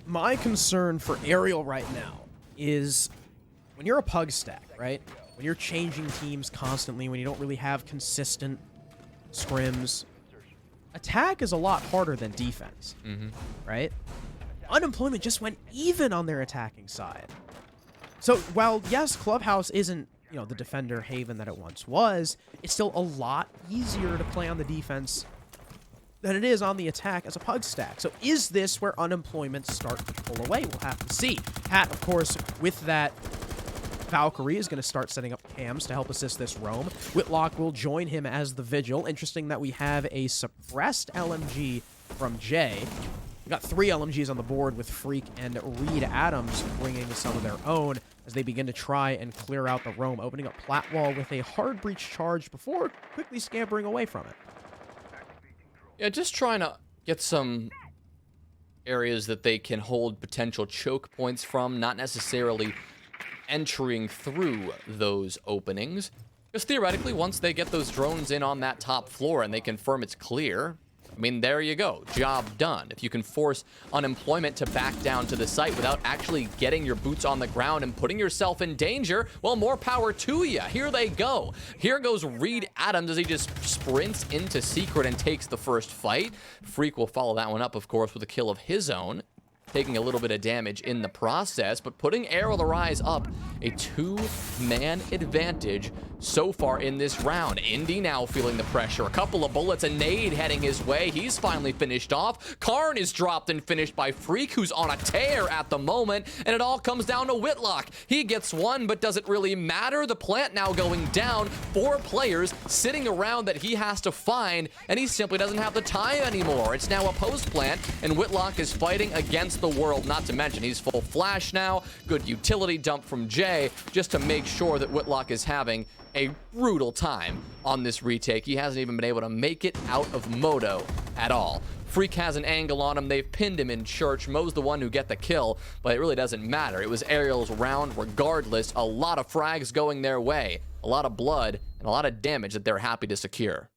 My concern for Arial right now is when you're a pug stack, right? When you're changing teams constantly, when you don't really have consistent scrims, attack is a lot harder than defense, right? Unemployment just went even on their attacking side. So while, yes, Clubhouse isn't, you know, the defender haven that it once was, it's still a lot easier to play on the defense than it is on the attack as a pug stack. So is this where Unemployment start to pull away? We'll have to see. Hat, of course, with that Valkyrie is going to start setting up cams to help assist this roam. Whitlock will join him as the Vigil. Interesting that we have a suppressed LMG from Jay. We got 3 LMGs on the board with Freak and Reed Adams bringing some of their own as they begin to try and clear out the roam, opening up Platwall with a hard breach charge before quickly scampering away from it. Yeah, just trying to get some areas that they can hold potential choke points from, not necessarily entering through those openings. Because theoretically, once they get those drones in on that top floor and they confirm it's clear, I mean, there you go. Job done. If you can force Unemployment to back down to the site without actually getting your boots on the ground and putting yourself in danger, well, more power to you. Here they go. Here goes Reed Adams as he just sprints into Secret and takes the first fight. Freak will follow that one up, of course, with a kill of his own. taking a little bit of damage in the process, but putting Arial Arise up a 2-man advantage so far in this round. Indy now feeling the pressure. A couple of bullets, a nade heading his way. He's finally finished off. Karn is dropped and finished by Freak, who's on a tear at the moment, and it all comes down to Whitlock. He gets one, but does it really matter? The plant now going down. 4 players sitting around that he has to find, and he simply doesn't have the time anymore. It's now a post plant, and Whitlock is fighting against the world, not to mention he's full flash now. Good utility dump from Jay, just to make sure that Whitlock is having a brutal time on this retake. He hasn't even been able to make it out of Moto at all. Freak has an angle on him. They've pinned him in church. Mo's the one who get the kill, but it really doesn't matter. It was Arial's round regardless. A lot of frags going their way, a lot of blood, and a lot of damage that they're happy to secure.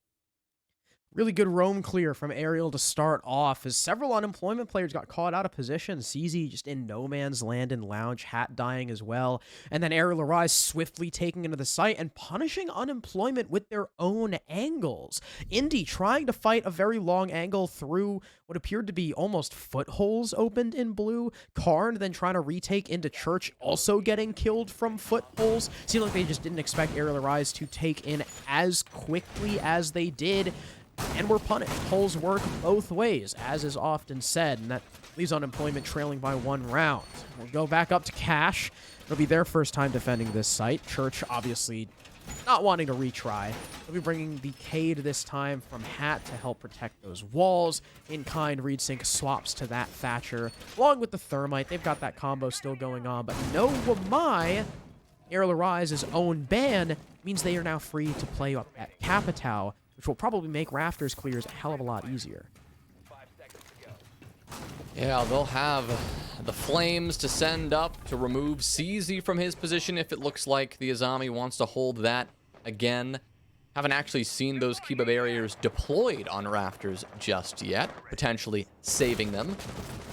Really good roam clear from Arial to start off, as several unemployment players got caught out of position. CZ just in no man's land in lounge, Hat dying as well. And then Arial Arise swiftly taking into the site and punishing unemployment with their own angles. Indy trying to fight a very long angle through what appeared to be almost footholes opened in blue. Karn then trying to retake into church, also getting killed from footholes. Seemed like they just didn't expect Arial Arise to take in as quickly as they did. And we're punished. Holes work both ways, as is often said, and that leaves unemployment trailing by 1 round. We'll go back up to Cash. It'll be their first time defending this site. Church obviously not wanting to retry. They'll be bringing the Cade this time from Hat to help protect those walls. In-kind Reed Sync swaps to that Thatcher, along with the Thermite. They've got that combo still going on, but no Wamai. Arial Arise's own ban means they are now free to play up at Capitao, which will probably make Rafters clears a hell of a lot easier. Yeah, they'll have the Flames to send up to remove CZ from his position if it looks like the Azami wants to hold that again. Haven't actually seen those Kiba barriers deployed on Rafters just yet, potentially saving them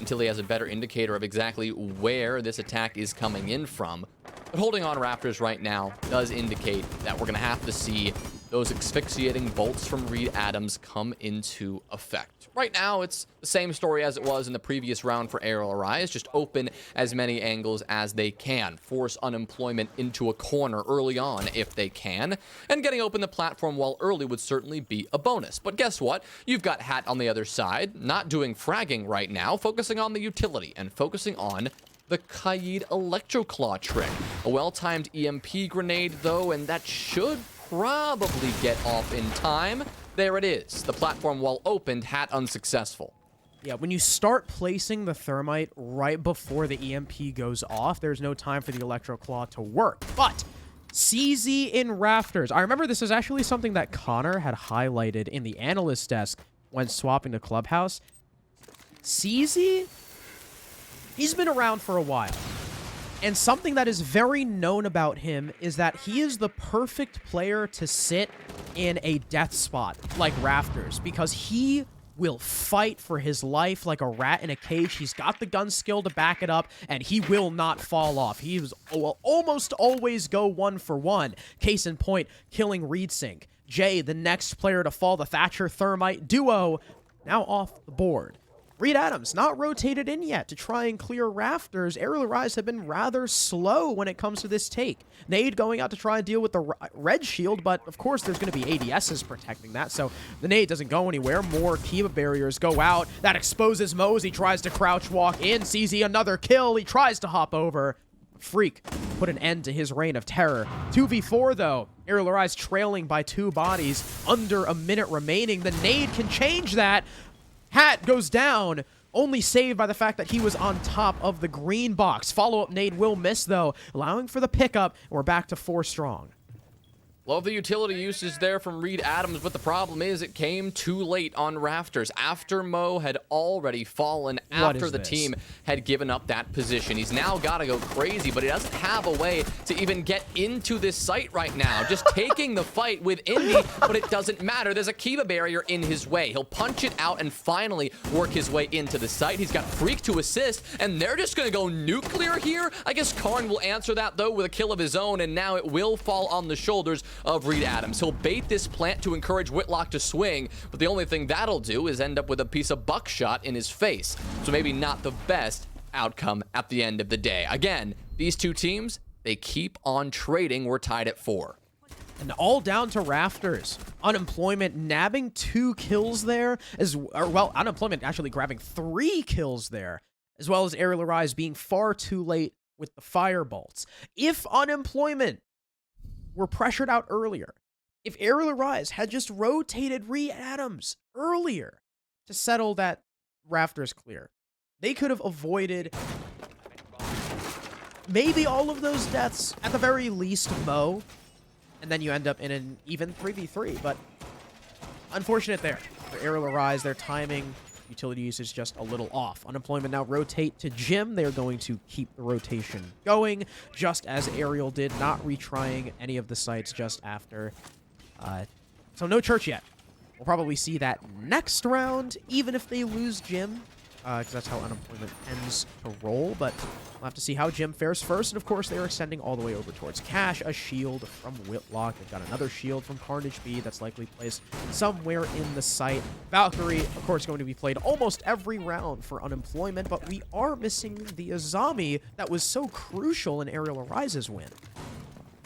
until he has a better indicator of exactly where this attack is coming in from. But holding on Rafters right now does indicate that we're going to have to see those asphyxiating bolts from Reed Adams come into effect. Right now, it's the same story as it was in the previous round for Arial Arise. Just open as many angles as they can. Force unemployment into a corner early on if they can. And getting open the platform while early would certainly be a bonus. But guess what? You've got Hat on the other side, not doing fragging right now, focusing on the utility and focusing on the Kaid Electroclaw trick. A well-timed EMP grenade, though, and that should probably get off in time. There it is. The platform wall opened, Hat unsuccessful. Yeah, when you start placing the Thermite right before the EMP goes off, there's no time for the Electroclaw to work. But CZ in Rafters. I remember this is actually something that Connor had highlighted in the analyst desk when swapping to Clubhouse. CZ, he's been around for a while. And something that is very known about him is that he is the perfect player to sit in a death spot like Rafters, because he will fight for his life like a rat in a cage. He's got the gun skill to back it up, and he will not fall off. He will almost always go 1 for 1. Case in point, killing Reed Sync. Jay, the next player to fall, the Thatcher Thermite duo, now off the board. Reed Adams not rotated in yet to try and clear Rafters. Arial Arise have been rather slow when it comes to this take. Nade going out to try and deal with the red shield, but of course there's going to be ADSs protecting that, so the nade doesn't go anywhere. More Kiba barriers go out. That exposes Mose. He tries to crouch walk in. CZ another kill. He tries to hop over. Freak put an end to his reign of terror. 2v4 though. Arial Arise trailing by 2 bodies. Under a minute remaining. The nade can change that. Hat goes down, only saved by the fact that he was on top of the green box. Follow-up nade will miss, though, allowing for the pickup, and we're back to 4 strong. Love the utility usage there from Reed Adams, but the problem is it came too late on Rafters after Mo had already fallen, after the team had given up that position. He's now got to go crazy, but he doesn't have a way to even get into this site right now. Just taking the fight with Indy, but it doesn't matter. There's a Kiba barrier in his way. He'll punch it out and finally work his way into the site. He's got Freak to assist, and they're just going to go nuclear here. I guess Karn will answer that, though, with a kill of his own, and now it will fall on the shoulders of Reed Adams. He'll bait this plant to encourage Whitlock to swing, but the only thing that'll do is end up with a piece of buckshot in his face. So maybe not the best outcome at the end of the day. Again, these two teams, they keep on trading. We're tied at 4. And all down to Rafters. Unemployment nabbing 2 kills there, Unemployment actually grabbing 3 kills there, as well as Arial Arise being far too late with the firebolts. If Unemployment were pressured out earlier, if Arial Arise had just rotated Reed Adams earlier to settle that Rafters clear, they could have avoided maybe all of those deaths, at the very least Mo, and then you end up in an even 3v3, but unfortunate there. For Arial Arise, their timing, utility use is just a little off. Unemployment now rotate to Jim. They're going to keep the rotation going, just as Arial did, not retrying any of the sites just after. So no church yet. We'll probably see that next round, even if they lose Jim, because that's how Unemployment tends to roll, but we'll have to see how Jim fares first. And of course, they're extending all the way over towards Cash, a shield from Whitlock. They've got another shield from Carnage B that's likely placed somewhere in the site. Valkyrie, of course, going to be played almost every round for Unemployment, but we are missing the Azami that was so crucial in Arial Arise's win.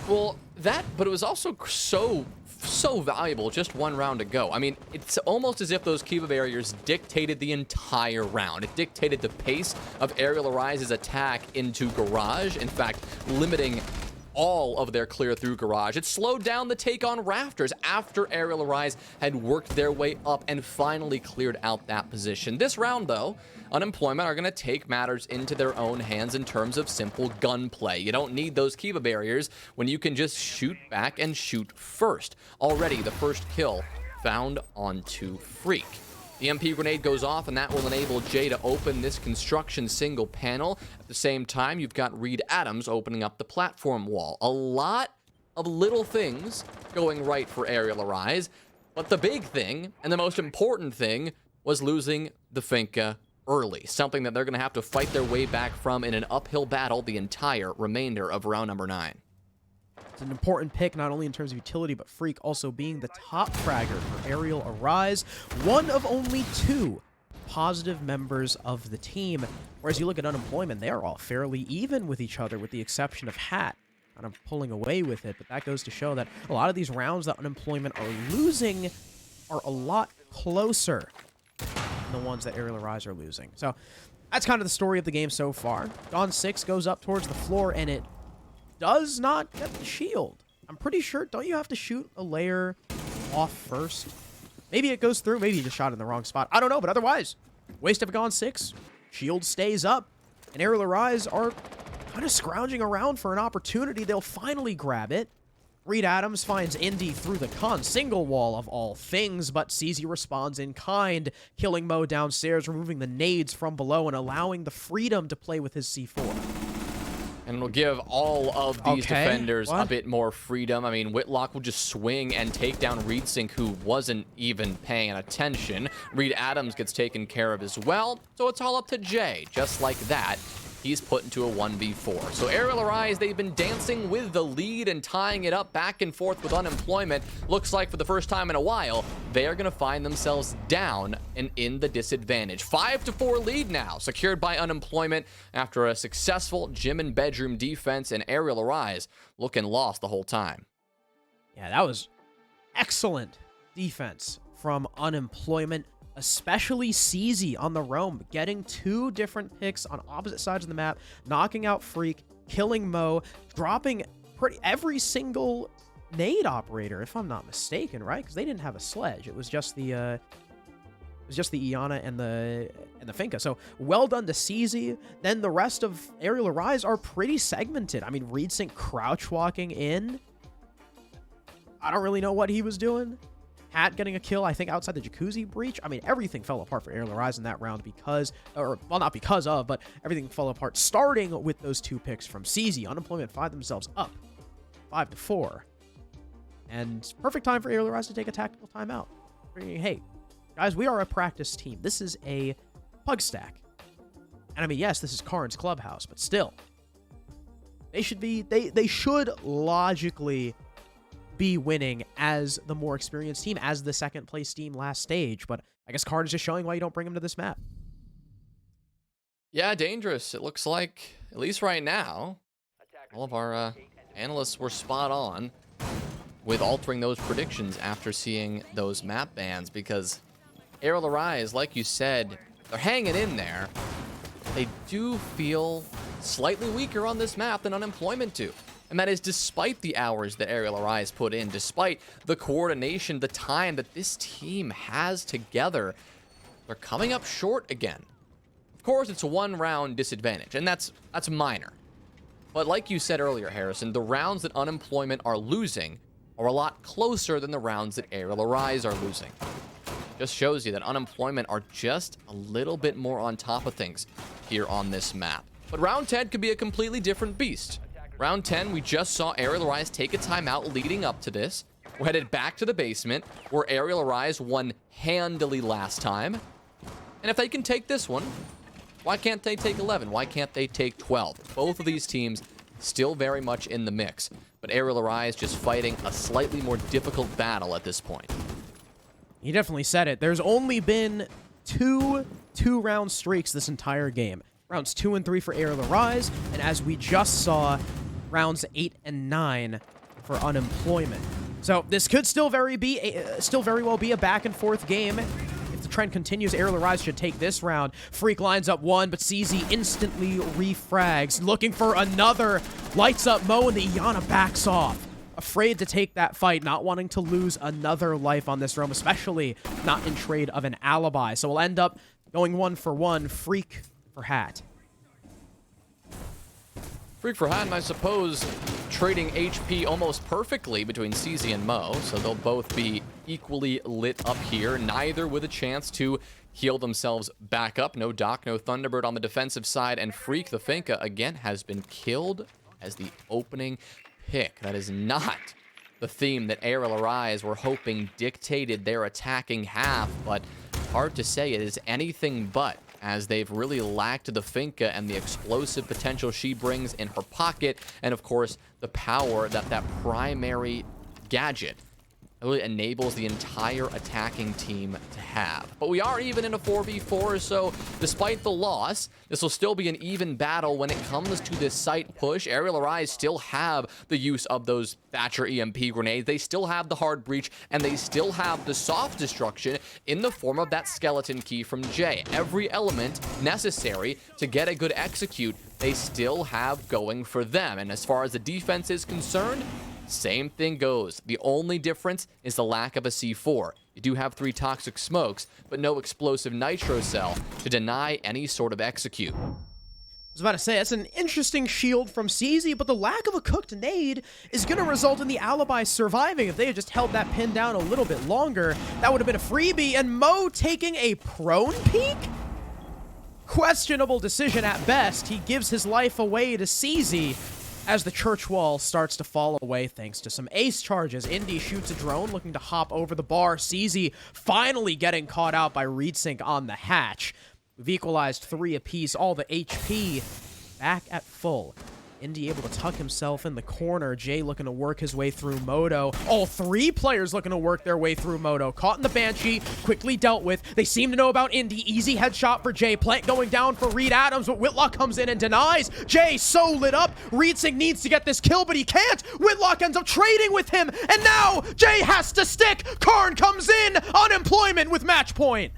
Well, but it was also so valuable just one round to go. I mean, it's almost as if those Kiva barriers dictated the entire round. It dictated the pace of Arial Arise's attack into Garage, in fact, limiting all of their clear through Garage. It slowed down the take on Rafters after Arial Arise had worked their way up and finally cleared out that position. This round, though, Unemployment are going to take matters into their own hands in terms of simple gunplay. You don't need those Kiva barriers when you can just shoot back and shoot first. Already, the first kill found onto Freak. The MP grenade goes off, and that will enable Jay to open this construction single panel. At the same time, you've got Reed Adams opening up the platform wall. A lot of little things going right for Arial Arise, but the big thing, and the most important thing, was losing the Finka early, something that they're going to have to fight their way back from in an uphill battle the entire remainder of round number 9. It's an important pick, not only in terms of utility, but Freak also being the top fragger for Arial Arise, one of only 2 positive members of the team. Whereas you look at Unemployment, they are all fairly even with each other, with the exception of Hat kind of pulling away with it. But that goes to show that a lot of these rounds that Unemployment are losing are a lot closer than the ones that Arial Arise are losing. So that's kind of the story of the game so far. Dawn 6 goes up towards the floor, and it does not get the shield. I'm pretty sure, don't you have to shoot a layer off first? Maybe it goes through, maybe you just shot in the wrong spot. I don't know, but otherwise, waste of a Dawn 6, shield stays up, and Arial Arise are kind of scrounging around for an opportunity. They'll finally grab it. Reed Adams finds Indy through the con single wall of all things, but CZ responds in kind, killing Mo downstairs, removing the nades from below and allowing the freedom to play with his C4. And it'll give all of these defenders a bit more freedom. I mean, Whitlock will just swing and take down Reed Sink, who wasn't even paying attention. Reed Adams gets taken care of as well, so it's all up to Jay. Just like that, he's put into a 1v4. So Arial Arise, they've been dancing with the lead and tying it up back and forth with Unemployment. Looks like for the first time in a while, they are going to find themselves down and in the disadvantage. 5-4 lead now, secured by Unemployment after a successful gym and bedroom defense, and Arial Arise looking lost the whole time. Yeah, that was excellent defense from Unemployment, especially CZ on the roam, getting 2 different picks on opposite sides of the map, knocking out Freak, killing Mo, dropping every single nade operator, if I'm not mistaken, right? Because they didn't have a sledge. It was just the Iana and the Finka. So well done to CZ. Then the rest of Arial Arise are pretty segmented. I mean, Reed Sink crouch walking in. I don't really know what he was doing. Hat getting a kill, I think, outside the Jacuzzi breach. I mean, everything fell apart for Arial Arise in that round not because of, but everything fell apart starting with those 2 picks from CZ. Unemployment find themselves up 5-4. And perfect time for Arial Arise to take a tactical timeout. Hey, guys, we are a practice team. This is a pug stack. And I mean, yes, this is Karn's Clubhouse, but still, they should logically be winning as the more experienced team, as the second place team last stage. But I guess Karn is just showing why you don't bring him to this map. Yeah, dangerous. It looks like, at least right now, all of our analysts were spot on with altering those predictions after seeing those map bans, because Arial Arise, like you said, they're hanging in there. They do feel slightly weaker on this map than Unemployment do. And that is despite the hours that Arial Arise put in, despite the coordination, the time that this team has together. They're coming up short again. Of course, it's a one-round disadvantage, and that's minor. But like you said earlier, Harrison, the rounds that Unemployment are losing are a lot closer than the rounds that Arial Arise are losing. Just shows you that Unemployment are just a little bit more on top of things here on this map. But round 10 could be a completely different beast. Round 10, we just saw Arial Arise take a timeout leading up to this. We're headed back to the basement, where Arial Arise won handily last time. And if they can take this one, why can't they take 11? Why can't they take 12? Both of these teams still very much in the mix. But Arial Arise just fighting a slightly more difficult battle at this point. You definitely said it. There's only been two-round streaks this entire game. Rounds 2 and 3 for Arial Arise, and as we just saw, rounds 8 and 9 for Unemployment. So this could still very well be a back-and-forth game. If the trend continues, Arial Arise should take this round. Freak lines up one, but CZ instantly refrags, looking for another. Lights up Mo, and the Iana backs off. Afraid to take that fight, not wanting to lose another life on this roam, especially not in trade of an alibi. So we'll end up going 1-for-1, Freak for Hat. Freak for Hat, and I suppose trading HP almost perfectly between CZ and Mo, so they'll both be equally lit up here, neither with a chance to heal themselves back up. No Doc, no Thunderbird on the defensive side, and Freak, the Finka, again has been killed as the opening pick. That is not the theme that Arial Arise were hoping dictated their attacking half, but hard to say it is anything but, as they've really lacked the Finka and the explosive potential she brings in her pocket, and of course the power that primary gadget really enables the entire attacking team to have. But we are even in a 4v4, so despite the loss, this will still be an even battle when it comes to this site push. Arial Arise still have the use of those Thatcher EMP grenades. They still have the hard breach, and they still have the soft destruction in the form of that skeleton key from Jay. Every element necessary to get a good execute, they still have going for them. And as far as the defense is concerned, same thing goes. The only difference is the lack of a C4. You do have 3 toxic smokes, but no explosive nitro cell to deny any sort of execute. I was about to say, that's an interesting shield from CZ, but the lack of a cooked nade is going to result in the alibi surviving. If they had just held that pin down a little bit longer, that would have been a freebie. And Mo taking a prone peek? Questionable decision at best. He gives his life away to CZ. As the church wall starts to fall away thanks to some ace charges. Indy shoots a drone looking to hop over the bar. CZ finally getting caught out by ReadSync on the hatch. We've equalized 3 apiece, all the HP back at full. Indy able to tuck himself in the corner. Jay looking to work his way through Moto. All 3 players looking to work their way through Moto. Caught in the Banshee, quickly dealt with. They seem to know about Indy. Easy headshot for Jay. Plant going down for Reed Adams, but Whitlock comes in and denies. Jay so lit up. ReadSync needs to get this kill, but he can't. Whitlock ends up trading with him, and now Jay has to stick. Karn comes in. Unemployment with match point.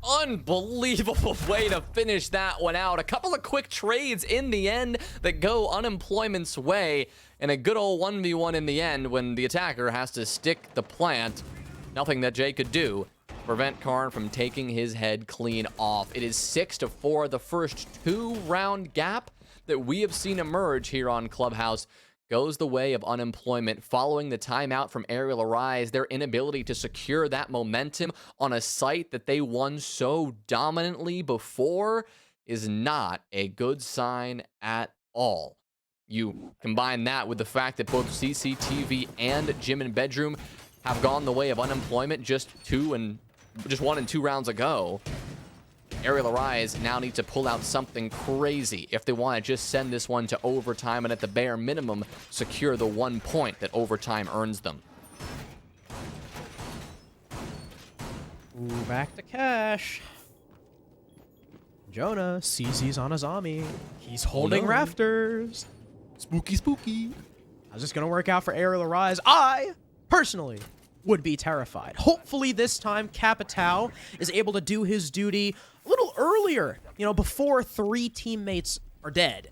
Unbelievable way to finish that one out. A couple of quick trades in the end that go Unemployment's way, and a good old 1v1 in the end when the attacker has to stick the plant. Nothing that Jay could do to prevent Karn from taking his head clean off. It is 6-4, the first 2-round gap that we have seen emerge here on Clubhouse goes the way of Unemployment following the timeout from Arial Arise. Their inability to secure that momentum on a site that they won so dominantly before is not a good sign at all. You combine that with the fact that both CCTV and Gym and Bedroom have gone the way of Unemployment just 1 and 2 rounds ago. Arial Arise now need to pull out something crazy if they want to just send this one to overtime and at the bare minimum secure the 1 point that overtime earns them. Ooh, back to cash. Jonah, CZ's on Azami. He's holding no. rafters. Spooky, spooky. How's this going to work out for Ariel Arise? I, personally, would be terrified. Hopefully this time Capitao is able to do his duty a little earlier, before 3 teammates are dead.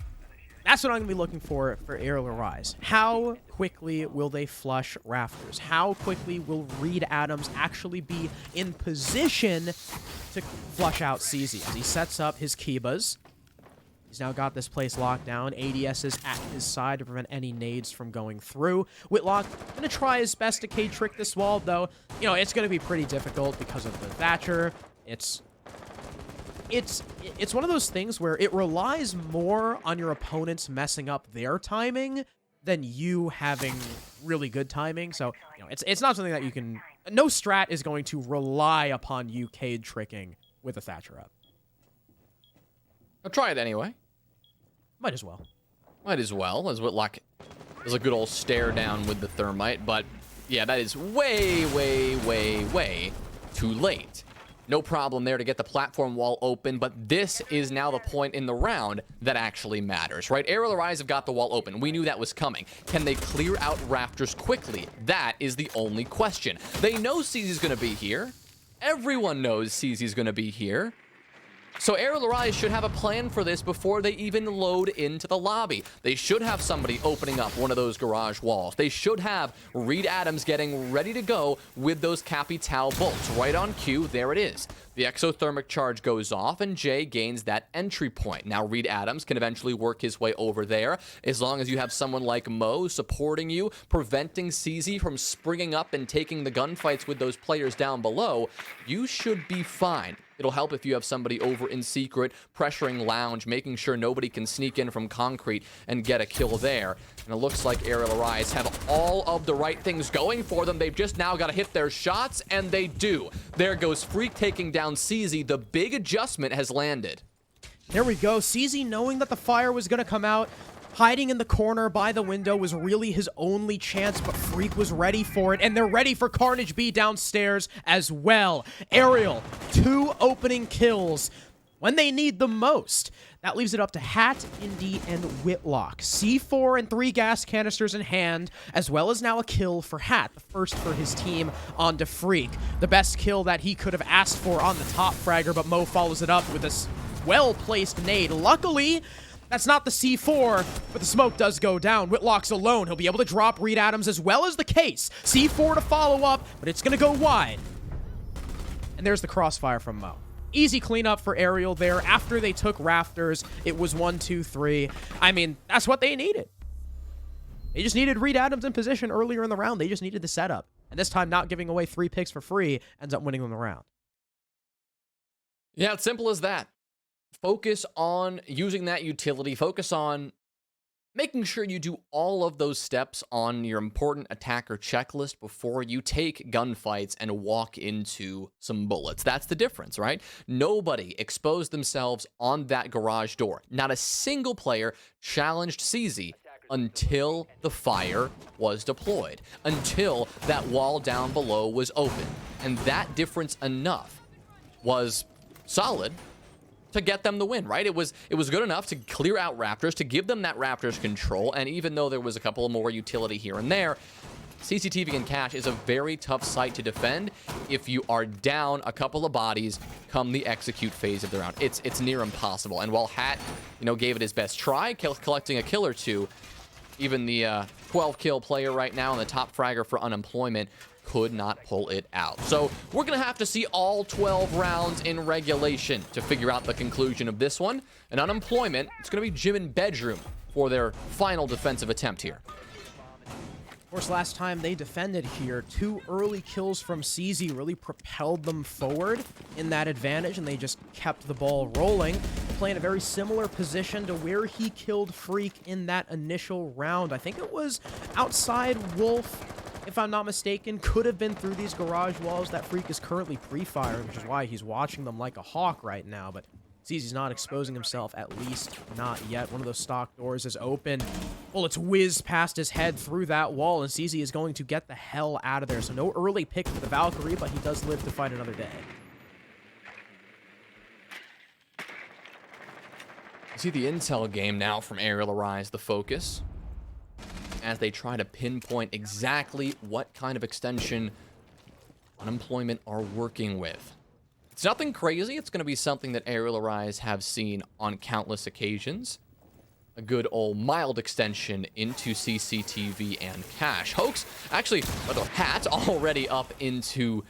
That's what I'm going to be looking for Ariel Arise. How quickly will they flush rafters? How quickly will Reed Adams actually be in position to flush out CZ as he sets up his Kibas? He's now got this place locked down. ADS is at his side to prevent any nades from going through. Whitlock going to try his best to K-trick this wall, though. It's going to be pretty difficult because of the Thatcher. It's one of those things where it relies more on your opponents messing up their timing than you having really good timing. So, it's not something that you can... No strat is going to rely upon you K-tricking with a Thatcher up. I'll try it anyway. Might as well. Might as well, as Whitlock does a good old stare down with the thermite. But, yeah, that is way, way, way, way too late. No problem there to get the platform wall open, but this is now the point in the round that actually matters, right? Arial Arise have got the wall open. We knew that was coming. Can they clear out rafters quickly? That is the only question. They know CZ's going to be here. Everyone knows CZ's going to be here. So Arial Arise should have a plan for this before they even load into the lobby. They should have somebody opening up one of those garage walls. They should have Reed Adams getting ready to go with those Capitao bolts. Right on cue, there it is. The exothermic charge goes off, and Jay gains that entry point. Now, Reed Adams can eventually work his way over there. As long as you have someone like Mo supporting you, preventing CZ from springing up and taking the gunfights with those players down below, you should be fine. It'll help if you have somebody over in secret, pressuring Lounge, making sure nobody can sneak in from concrete and get a kill there. And it looks like Arial Arise have all of the right things going for them. They've just now got to hit their shots, and they do. There goes Freak taking down CZ. The big adjustment has landed. There we go. CZ, knowing that the fire was going to come out, hiding in the corner by the window was really his only chance, but Freak was ready for it, and they're ready for Carnage B downstairs as well. Arial, 2 opening kills when they need the most. That leaves it up to Hat, Indy, and Whitlock. C4 and 3 gas canisters in hand, as well as now a kill for Hat, the first for his team onto Freak. The best kill that he could have asked for on the top fragger, but Mo follows it up with this well-placed nade. Luckily, that's not the C4, but the smoke does go down. Whitlock's alone. He'll be able to drop Reed Adams as well as the case. C4 to follow up, but it's going to go wide. And there's the crossfire from Mo. Easy cleanup for Arial there. After they took rafters, it was 1, 2, 3. I mean, that's what they needed. They just needed Reed Adams in position earlier in the round. They just needed the setup. And this time, not giving away 3 picks for free ends up winning them the round. Yeah, it's simple as that. Focus on using that utility. Focus on making sure you do all of those steps on your important attacker checklist before you take gunfights and walk into some bullets. That's the difference, right? Nobody exposed themselves on that garage door. Not a single player challenged CZ until the fire was deployed, until that wall down below was open. And that difference enough was solid to get them the win, right? It was good enough to clear out Raptors, to give them that Raptors control, and even though there was a couple more utility here and there, CCTV and Cache is a very tough site to defend if you are down a couple of bodies come the execute phase of the round. It's near impossible. And while Hat, gave it his best try, collecting a kill or two, even the 12 kill player right now and the top fragger for unemployment could not pull it out. So we're going to have to see all 12 rounds in regulation to figure out the conclusion of this one. And unemployment, it's going to be Gym and Bedroom for their final defensive attempt here. Of course, last time they defended here, 2 early kills from CZ really propelled them forward in that advantage, and they just kept the ball rolling. Playing a very similar position to where he killed Freak in that initial round. I think it was outside Wolf, if I'm not mistaken. Could have been through these garage walls that Freak is currently pre-firing, which is why he's watching them like a hawk right now, but CZ's not exposing himself, at least not yet. One of those stock doors is open. Bullets whiz past his head through that wall, and CZ is going to get the hell out of there. So no early pick for the Valkyrie, but he does live to fight another day. See the intel game now from Arial Arise, the focus, as they try to pinpoint exactly what kind of extension Unemployment are working with. It's nothing crazy. It's going to be something that Arial Arise have seen on countless occasions. A good old mild extension into CCTV and cache. Hoax, actually, rather Hat already up into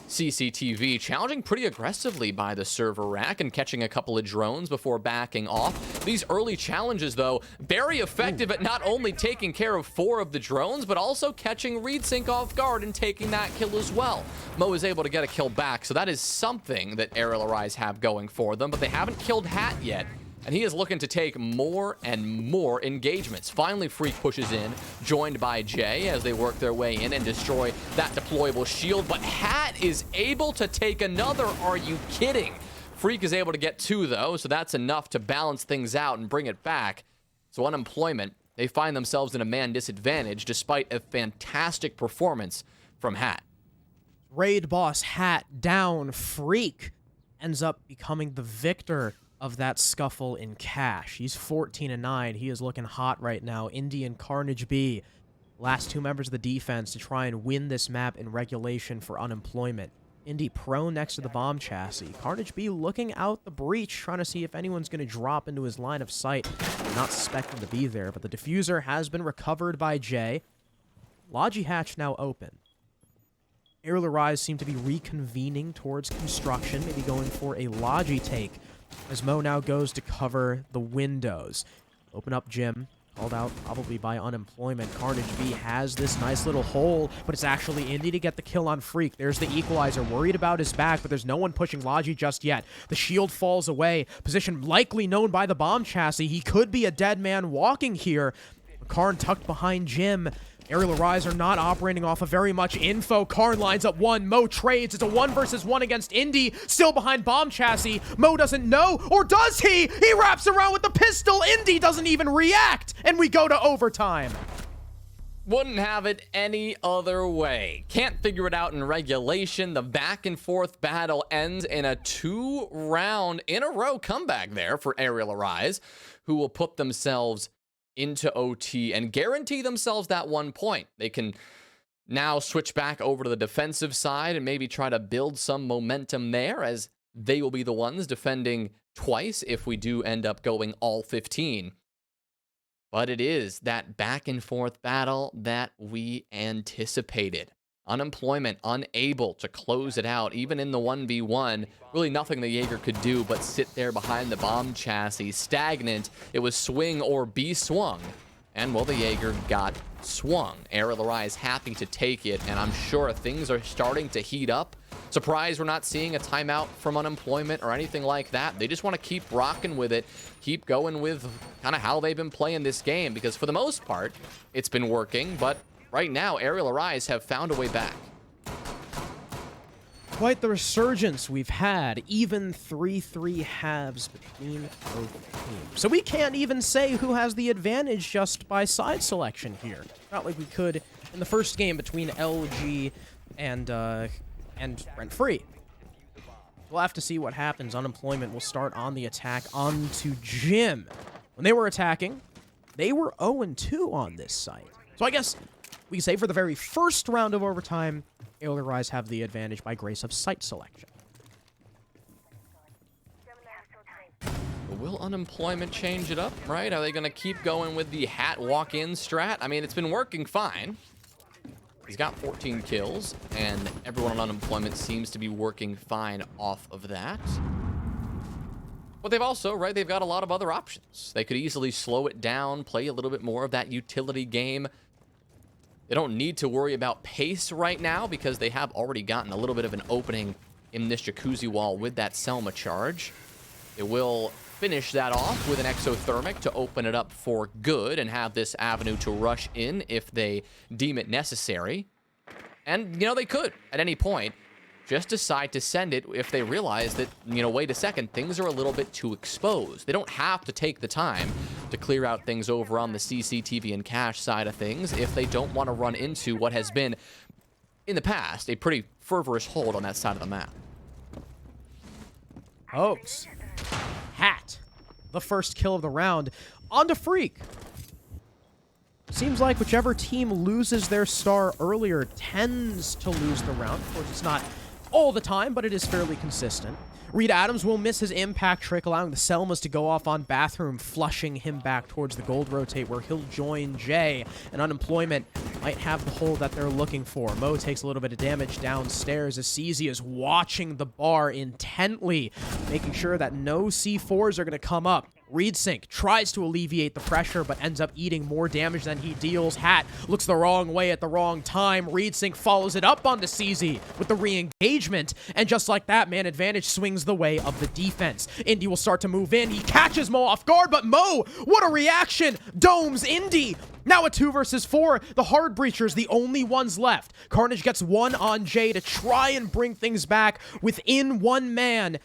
CCTV, challenging pretty aggressively by the server rack and catching a couple of drones before backing off. These early challenges, though, very effective at not only taking care of 4 of the drones, but also catching ReadSync off guard and taking that kill as well. Mo is able to get a kill back, so that is something that Arial Arise have going for them, but they haven't killed Hat yet. And he is looking to take more and more engagements. Finally, Freak pushes in, joined by Jay as they work their way in and destroy that deployable shield. But Hat is able to take another. Are you kidding? Freak is able to get 2, though, so that's enough to balance things out and bring it back. So Unemployment, they find themselves in a man disadvantage despite a fantastic performance from Hat. Raid boss Hat down. Freak ends up becoming the victor of that scuffle in cash. He's 14-9. He is looking hot right now. Indy and Carnage B, last 2 members of the defense to try and win this map in regulation for Unemployment. Indy prone next to the bomb chassis. Carnage B looking out the breach, trying to see if anyone's going to drop into his line of sight. Not suspecting to be there, but the diffuser has been recovered by Jay. Logi hatch now open. Arial Arise seem to be reconvening towards construction, maybe going for a Logi take, as Mo now goes to cover the windows. Open up Jim, called out probably by Unemployment. Carnage B has this nice little hole, but it's actually Indy to get the kill on Freak. There's the equalizer, worried about his back, but there's no one pushing Logi just yet. The shield falls away, position likely known by the bomb chassis. He could be a dead man walking here. Karn tucked behind Jim. Arial Arise are not operating off of very much info. Karn lines up 1. Mo trades. It's a 1 versus 1 against Indy. Still behind bomb chassis. Mo doesn't know, or does he? He wraps around with the pistol. Indy doesn't even react. And we go to overtime. Wouldn't have it any other way. Can't figure it out in regulation. The back and forth battle ends in a 2-round in a row comeback there for Arial Arise, who will put themselves into OT and guarantee themselves that 1 point. They can now switch back over to the defensive side and maybe try to build some momentum there, as they will be the ones defending twice if we do end up going all 15. But it is that back and forth battle that we anticipated. Unemployment unable to close it out, even in the 1v1. Really nothing the Jaeger could do but sit there behind the bomb chassis, stagnant. It was swing or be swung. And, well, the Jaeger got swung. Arial Arise happy to take it, and I'm sure things are starting to heat up. Surprised we're not seeing a timeout from Unemployment or anything like that. They just want to keep rocking with it, keep going with kind of how they've been playing this game, because for the most part, it's been working, but right now, Arial Arise have found a way back. Quite the resurgence we've had. Even 3-3 halves between both teams. So we can't even say who has the advantage just by side selection here. Not like we could in the first game between LG and Rent Free. We'll have to see what happens. Unemployment will start on the attack onto Jim. When they were attacking, they were 0-2 on this site. So I guess we can say for the very first round of overtime, Arial Arise have the advantage by grace of site selection. Will Unemployment change it up, right? Are they going to keep going with the Hat walk-in strat? I mean, it's been working fine. He's got 14 kills, and everyone on Unemployment seems to be working fine off of that. But they've also, right, they've got a lot of other options. They could easily slow it down, play a little bit more of that utility game. They don't need to worry about pace right now because they have already gotten a little bit of an opening in this jacuzzi wall with that Selma charge. They will finish that off with an exothermic to open it up for good and have this avenue to rush in if they deem it necessary. And, you know, they could at any point just decide to send it if they realize that, you know, wait a second, things are a little bit too exposed. They don't have to take the time to clear out things over on the CCTV and cache side of things if they don't want to run into what has been, in the past, a pretty fervorous hold on that side of the map. Hoax. Hat. the first kill of the round onto Freak. Seems like whichever team loses their star earlier tends to lose the round. Of course, it's not all the time, but it is fairly consistent. Reed Adams will miss his impact trick, allowing the Selmas to go off on Bathroom, flushing him back towards the gold rotate, where he'll join Jay. And Unemployment might have the hole that they're looking for. Mo takes a little bit of damage downstairs as CZ is watching the bar intently, making sure that no C4s are going to come up. Reedsink tries to alleviate the pressure, but ends up eating more damage than he deals. Hat looks the wrong way at the wrong time. Reedsink follows it up onto CZ with the re-engagement, and just like that, man advantage swings the way of the defense. Indy will start to move in. He catches Mo off guard, but Mo, what a reaction! Domes Indy. Now a 2 versus 4. The Hard Breachers, the only ones left. Carnage gets one on Jay to try and bring things back within one man.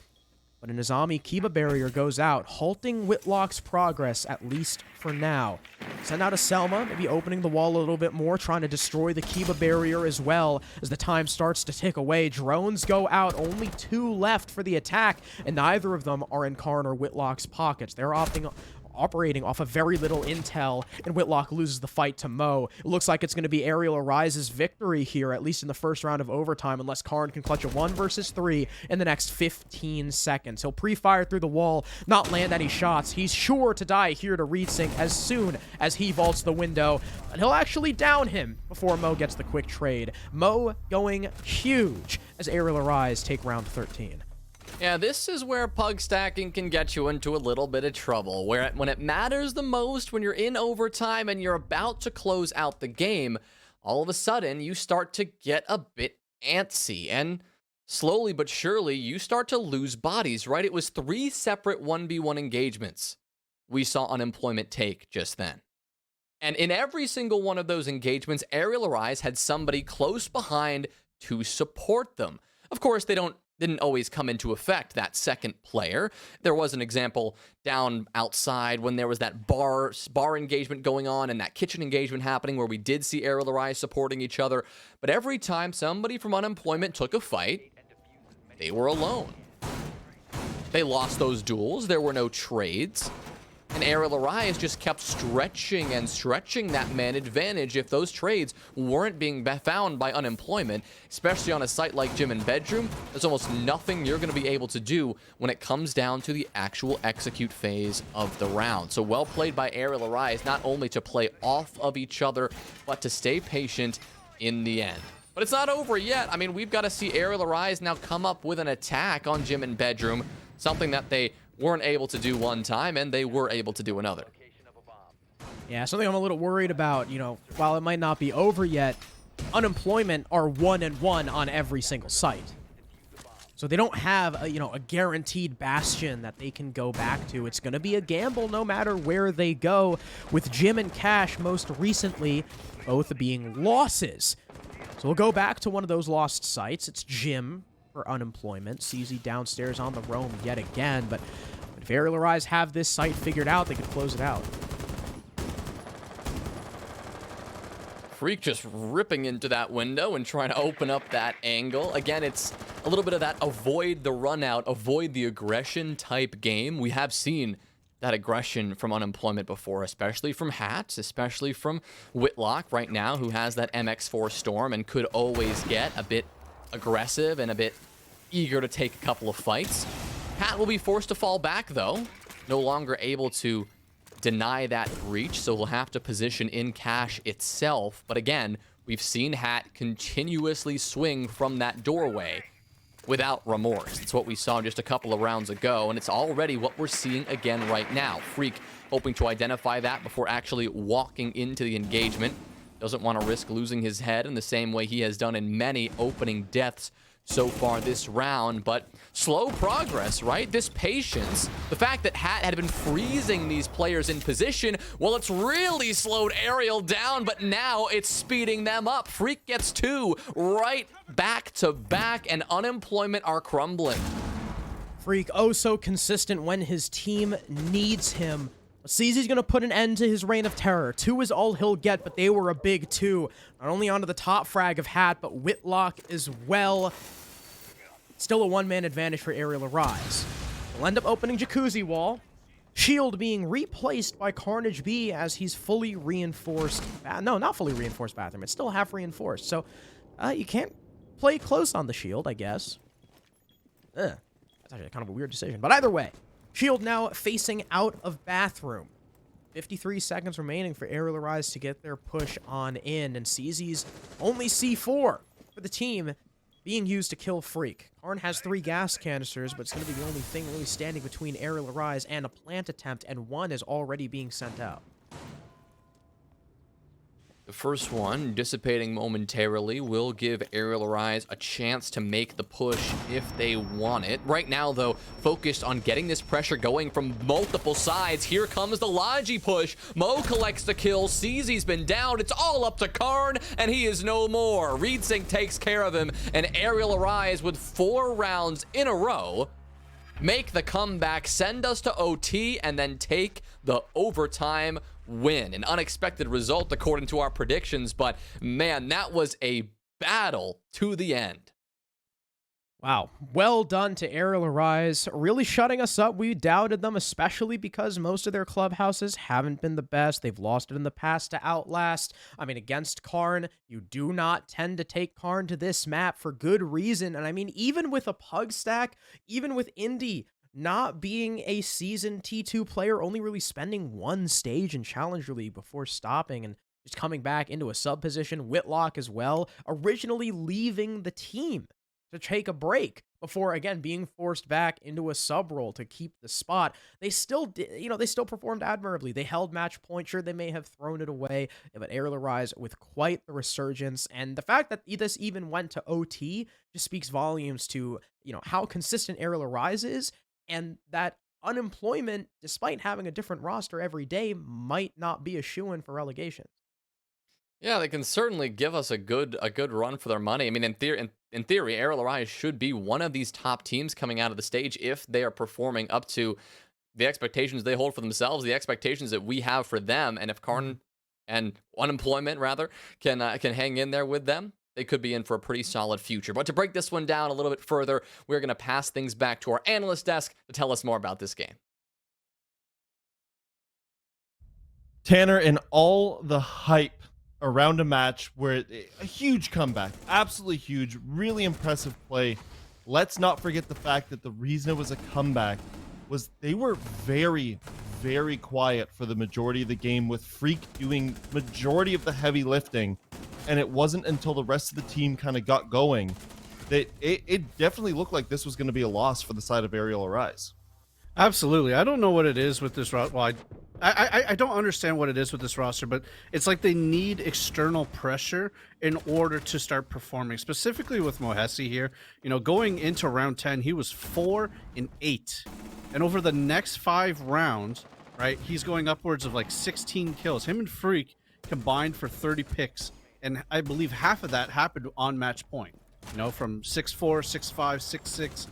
But an Azami Kiba barrier goes out, halting Whitlock's progress, at least for now. Send out a Selma, maybe opening the wall a little bit more, trying to destroy the Kiba barrier as well as the time starts to tick away. Drones go out, only 2 left for the attack, and neither of them are in Karn or Whitlock's pockets. They're operating off of very little intel, and Whitlock loses the fight to Mo. It looks like it's going to be Arial Arise's victory here, at least in the first round of overtime, unless Karn can clutch a 1 versus 3 in the next 15 seconds. He'll pre-fire through the wall, not land any shots. He's sure to die here to Reedsink as soon as he vaults the window, but he'll actually down him before Mo gets the quick trade. Mo going huge as Arial Arise take round 13. Yeah, this is where pug stacking can get you into a little bit of trouble, where when it matters the most, when you're in overtime and you're about to close out the game, all of a sudden you start to get a bit antsy, and slowly but surely you start to lose bodies, right? It was 3 separate 1v1 engagements we saw Unemployment take just then. And in every single one of those engagements, Arial Arise had somebody close behind to support them. Of course, didn't always come into effect, that second player. There was an example down outside when there was that bar engagement going on and that kitchen engagement happening where we did see Arial Arise supporting each other. But every time somebody from Unemployment took a fight, they were alone. They lost those duels. There were no trades. And Arial Arise just kept stretching and stretching that man advantage if those trades weren't being found by Unemployment, especially on a site like Gym and Bedroom. There's almost nothing you're going to be able to do when it comes down to the actual execute phase of the round. So well played by Arial Arise, not only to play off of each other, but to stay patient in the end. But it's not over yet. I mean, we've got to see Arial Arise now come up with an attack on Gym and Bedroom, something that they weren't able to do one time, and they were able to do another. Yeah, something I'm a little worried about, while it might not be over yet, Unemployment are 1-1 on every single site. So they don't have a guaranteed bastion that they can go back to. It's going to be a gamble no matter where they go, with Jim and Cash most recently both being losses. So we'll go back to one of those lost sites. It's Jim for Unemployment. CZ downstairs on the roam yet again, but if Arial Arise have this site figured out, they could close it out. Freak just ripping into that window and trying to open up that angle. Again, it's a little bit of that avoid the run out, avoid the aggression type game. We have seen that aggression from Unemployment before, especially from Hats, especially from Whitlock right now, who has that MX4 Storm and could always get a bit aggressive and a bit eager to take a couple of fights. Hat will be forced to fall back, though. No longer able to deny that breach, so he'll have to position in Cash itself. But again, we've seen Hat continuously swing from that doorway without remorse. It's what we saw just a couple of rounds ago, and it's already what we're seeing again right now. Freak hoping to identify that before actually walking into the engagement. Doesn't want to risk losing his head in the same way he has done in many opening deaths so far this round, but slow progress, right? This patience, the fact that Hat had been freezing these players in position, well, it's really slowed Arial down, but now it's speeding them up. Freak gets 2 right back to back, and Unemployment are crumbling. Freak, oh so consistent when his team needs him. CZ's going to put an end to his reign of terror. 2 is all he'll get, but they were a big 2. Not only onto the top frag of Hat, but Whitlock as well. Still a one-man advantage for Arial Arise. We'll end up opening Jacuzzi Wall. Shield being replaced by Carnage B as he's fully reinforced. No, not fully reinforced bathroom. It's still half reinforced. So you can't play close on the Shield, I guess. That's actually kind of a weird decision. But either way, Shield now facing out of bathroom. 53 seconds remaining for Arial Arise to get their push on in. And CZ's only C4 for the team being used to kill Freak. Karn has 3 gas canisters, but it's going to be the only thing really standing between Arial Arise and a plant attempt, and one is already being sent out. The first one, dissipating momentarily, will give Arial Arise a chance to make the push if they want it. Right now, though, focused on getting this pressure going from multiple sides. Here comes the Logi push. Mo collects the kill. CZ's been down. It's all up to Karn, and he is no more. Reedsync takes care of him, and Arial Arise with 4 rounds in a row make the comeback, send us to OT, and then take the overtime win. An unexpected result according to our predictions, but man, that was a battle to the end. Wow. Well done to Arial Arise. Really shutting us up. We doubted them, especially because most of their clubhouses haven't been the best. They've lost it in the past to Outlast. I mean, against Karn, you do not tend to take Karn to this map for good reason. And I mean, even with a pug stack, even with Indy not being a seasoned T2 player, only really spending 1 stage in Challenger League before stopping and just coming back into a sub position. Whitlock as well, originally leaving the team to take a break before again being forced back into a sub role to keep the spot. They still did, they still performed admirably. They held match point. Sure, they may have thrown it away, but Arial Arise with quite the resurgence. And the fact that this even went to OT just speaks volumes to, how consistent Arial Arise is, and that unemployment, despite having a different roster every day, might not be a shoo-in for relegation. Yeah, they can certainly give us a good run for their money. I mean, in theory, Arial Arise should be one of these top teams coming out of the stage if they are performing up to the expectations they hold for themselves, the expectations that we have for them. And if Karn and unemployment rather can hang in there with them, they could be in for a pretty solid future. But to break this one down a little bit further, we're going to pass things back to our analyst desk to tell us more about this game. Tanner, in all the hype around a match where a huge comeback, absolutely huge, really impressive play. Let's not forget the fact that the reason it was a comeback was they were very, very quiet for the majority of the game, with Freak doing majority of the heavy lifting. And it wasn't until the rest of the team kind of got going that it definitely looked like this was going to be a loss for the side of Arial Arise. Absolutely. I don't know what it is with this roster. Well, I don't understand what it is with this roster, but it's like they need external pressure in order to start performing. Specifically with Mohesi here, going into round 10, he was 4 and 8. And over the next 5 rounds, right, he's going upwards of like 16 kills. Him and Freak combined for 30 picks. And I believe half of that happened on match point, from 6-4, 6-5, 6-6.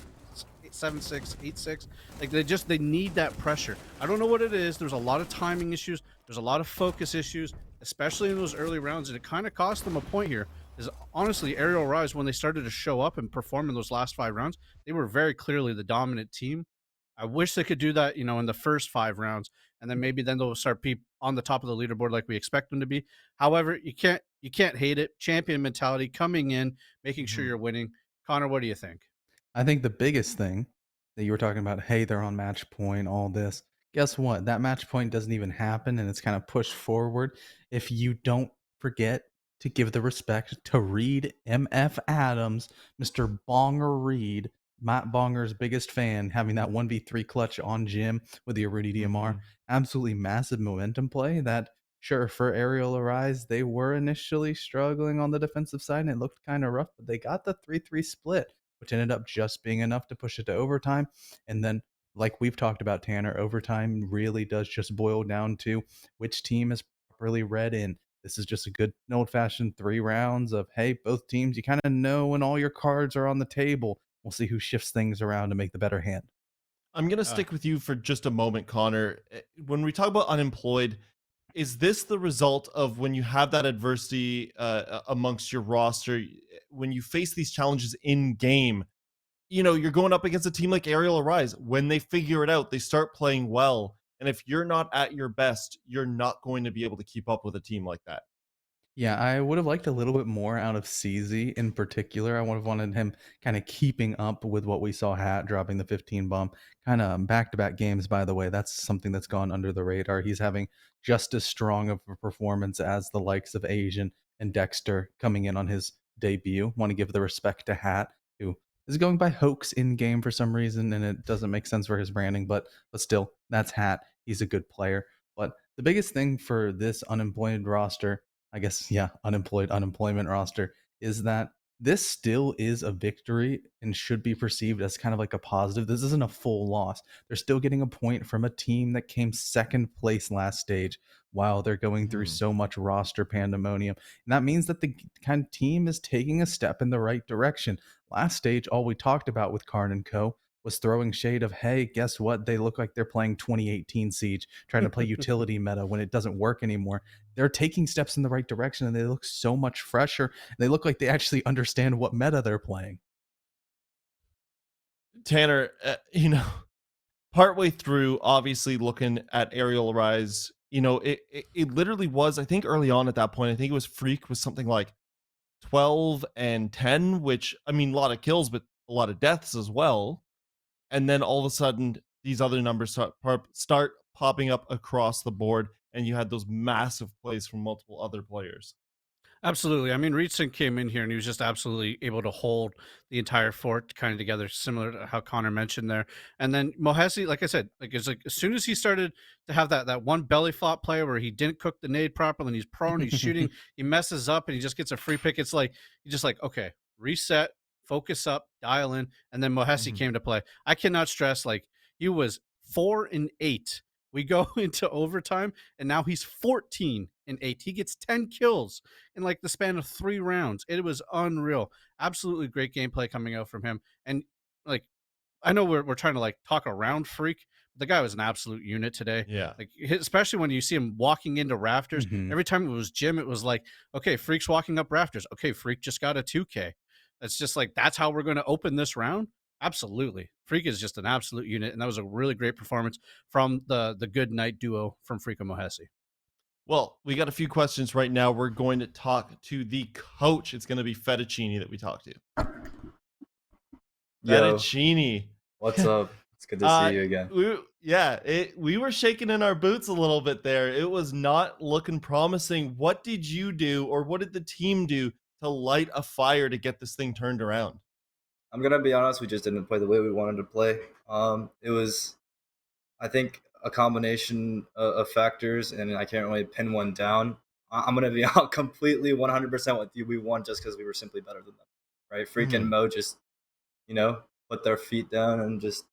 7-6, 8-6. Like they need that pressure. I don't know what it is. There's a lot of timing issues. There's a lot of focus issues, especially in those early rounds, and it kind of cost them a point here. Is honestly, Arial Rise, when they started to show up and perform in those last 5 rounds, they were very clearly the dominant team. I wish they could do that, in the first 5 rounds, and then maybe they'll start on the top of the leaderboard like we expect them to be. However, you can't hate it. Champion mentality, coming in, making sure you're winning. Connor, what do you think? I think the biggest thing that you were talking about, hey, they're on match point, all this. Guess what? That match point doesn't even happen, and it's kind of pushed forward if you don't forget to give the respect to Reed MF Adams, Mr. Bonger Reed, Matt Bonger's biggest fan, having that 1v3 clutch on Jim with the Arudi DMR. Absolutely massive momentum play that, sure, for Arial Arise, they were initially struggling on the defensive side, and it looked kind of rough, but they got the 3-3 split, which ended up just being enough to push it to overtime. And then, like we've talked about, Tanner, overtime really does just boil down to which team is properly read in. This is just a good old-fashioned 3 rounds of, hey, both teams, you kind of know when all your cards are on the table. We'll see who shifts things around to make the better hand. I'm going to stick with you for just a moment, Connor. When we talk about unemployed, is this the result of when you have that adversity amongst your roster, when you face these challenges in game, you're going up against a team like Arial Arise. When they figure it out, they start playing well. And if you're not at your best, you're not going to be able to keep up with a team like that. Yeah, I would have liked a little bit more out of CZ in particular. I would have wanted him kind of keeping up with what we saw Hat dropping the 15 bomb, kind of back-to-back games, by the way. That's something that's gone under the radar. He's having just as strong of a performance as the likes of Asian and Dexter coming in on his debut. Want to give the respect to Hat, who is going by Hoax in game for some reason, and it doesn't make sense for his branding, but still, that's Hat. He's a good player. But the biggest thing for this unemployed roster, I guess, yeah, unemployment roster, is that this still is a victory and should be perceived as kind of like a positive. This isn't a full loss. They're still getting a point from a team that came second place last stage while they're going through so much roster pandemonium. And that means that the kind of team is taking a step in the right direction. Last stage, all we talked about with Karn and Co. was throwing shade of, hey, guess what? They look like they're playing 2018 Siege, trying to play utility meta when it doesn't work anymore. They're taking steps in the right direction and they look so much fresher. They look like they actually understand what meta they're playing. Tanner, partway through, obviously looking at Arial Rise, it literally was, I think early on at that point, I think it was Freak was something like 12 and 10, which, I mean, a lot of kills, but a lot of deaths as well. And then all of a sudden, these other numbers start popping up across the board, and you had those massive plays from multiple other players. Absolutely. I mean, Reedson came in here and he was just absolutely able to hold the entire fort kind of together, similar to how Connor mentioned there. And then Mohesi, like I said, it's like as soon as he started to have that one belly flop play where he didn't cook the nade properly and he's prone, he's shooting, he messes up and he just gets a free pick. It's like you just like, okay, reset, focus up, dial in, and then Mohesi came to play. I cannot stress, like, he was 4-8. We go into overtime and now he's 14-8. He gets 10 kills in like the span of 3 rounds. It was unreal. Absolutely great gameplay coming out from him. And like, I know we're trying to like talk around Freak, but the guy was an absolute unit today. Yeah. Like, especially when you see him walking into rafters. Every time it was Jim, it was like, okay, Freak's walking up rafters. Okay, Freak just got a 2K. That's just like, that's how we're going to open this round. Absolutely. Freak is just an absolute unit. And that was a really great performance from the good night duo from Freak and Mohesi. Well, we got a few questions right now. We're going to talk to the coach. It's going to be Fettuccine that we talk to. Yo, Fettuccine. what's up? It's good to see you again. We were shaking in our boots a little bit there. It was not looking promising. What did you do, or what did the team do to light a fire to get this thing turned around? I'm gonna be honest, we just didn't play the way we wanted to play. It was, I think, a combination of factors, and I can't really pin one down. I'm gonna be out completely 100% with you. We won just because we were simply better than them, right? Freaking Mo just, put their feet down and just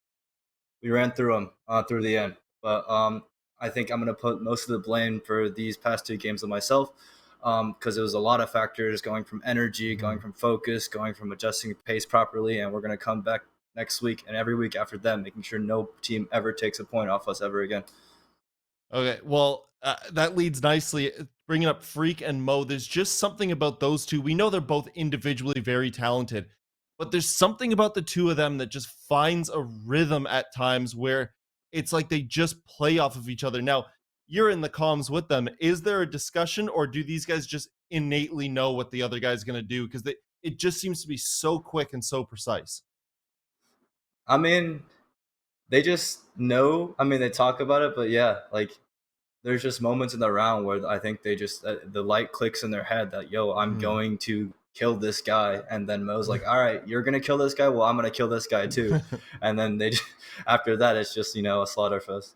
we ran through them through the end. But I think I'm going to put most of the blame for these past 2 games on myself because it was a lot of factors going from energy, going from focus, going from adjusting pace properly. And we're going to come back next week and every week after that, making sure no team ever takes a point off us ever again. Okay, well, that leads nicely. Bringing up Freak and Mo, there's just something about those two. We know they're both individually very talented, but there's something about the two of them that just finds a rhythm at times where it's like they just play off of each other. Now, you're in the comms with them. Is there a discussion, or do these guys just innately know what the other guy's going to do? Because it just seems to be so quick and so precise. I mean, they just know. I mean, they talk about it, but yeah, like there's just moments in the round where I think they just the light clicks in their head that, yo, I'm going to kill this guy, and then Mo's like, all right, you're gonna kill this guy, well, I'm gonna kill this guy too. And then they just, after that it's just a slaughter fest.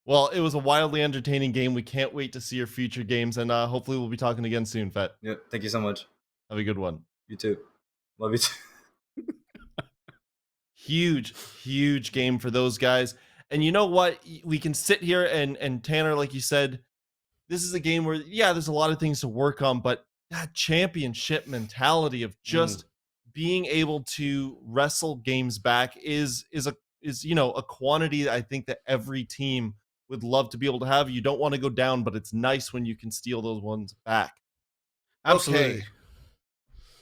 Well, it was a wildly entertaining game. We can't wait to see your future games, and hopefully we'll be talking again soon, Fet. Yep, thank you so much. Have a good one. You too. Love you too. Huge game for those guys. And you know what? We can sit here and Tanner, like you said, this is a game where, yeah, there's a lot of things to work on, but that championship mentality of just being able to wrestle games back is a quantity I think that every team would love to be able to have. You don't want to go down, but it's nice when you can steal those ones back. Absolutely. Okay.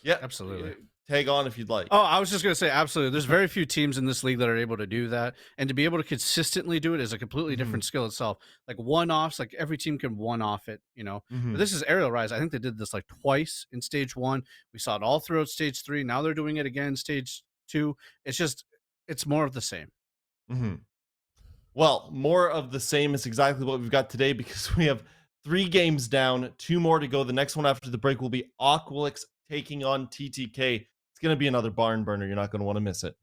Yeah, absolutely. tag on if you'd like. Oh, I was just gonna say, absolutely. There's very few teams in this league that are able to do that, and to be able to consistently do it is a completely different skill itself. Like one-offs, like every team can one-off it, you know. But this is Aerial Rise. I think they did this like twice in stage 1. We saw it all throughout stage 3. Now they're doing it again in stage 2. It's more of the same. Well, more of the same is exactly what we've got today, because we have 3 games down, 2 more to go. The next one after the break will be Aqualix taking on TTK. It's going to be another barn burner. You're not going to want to miss it.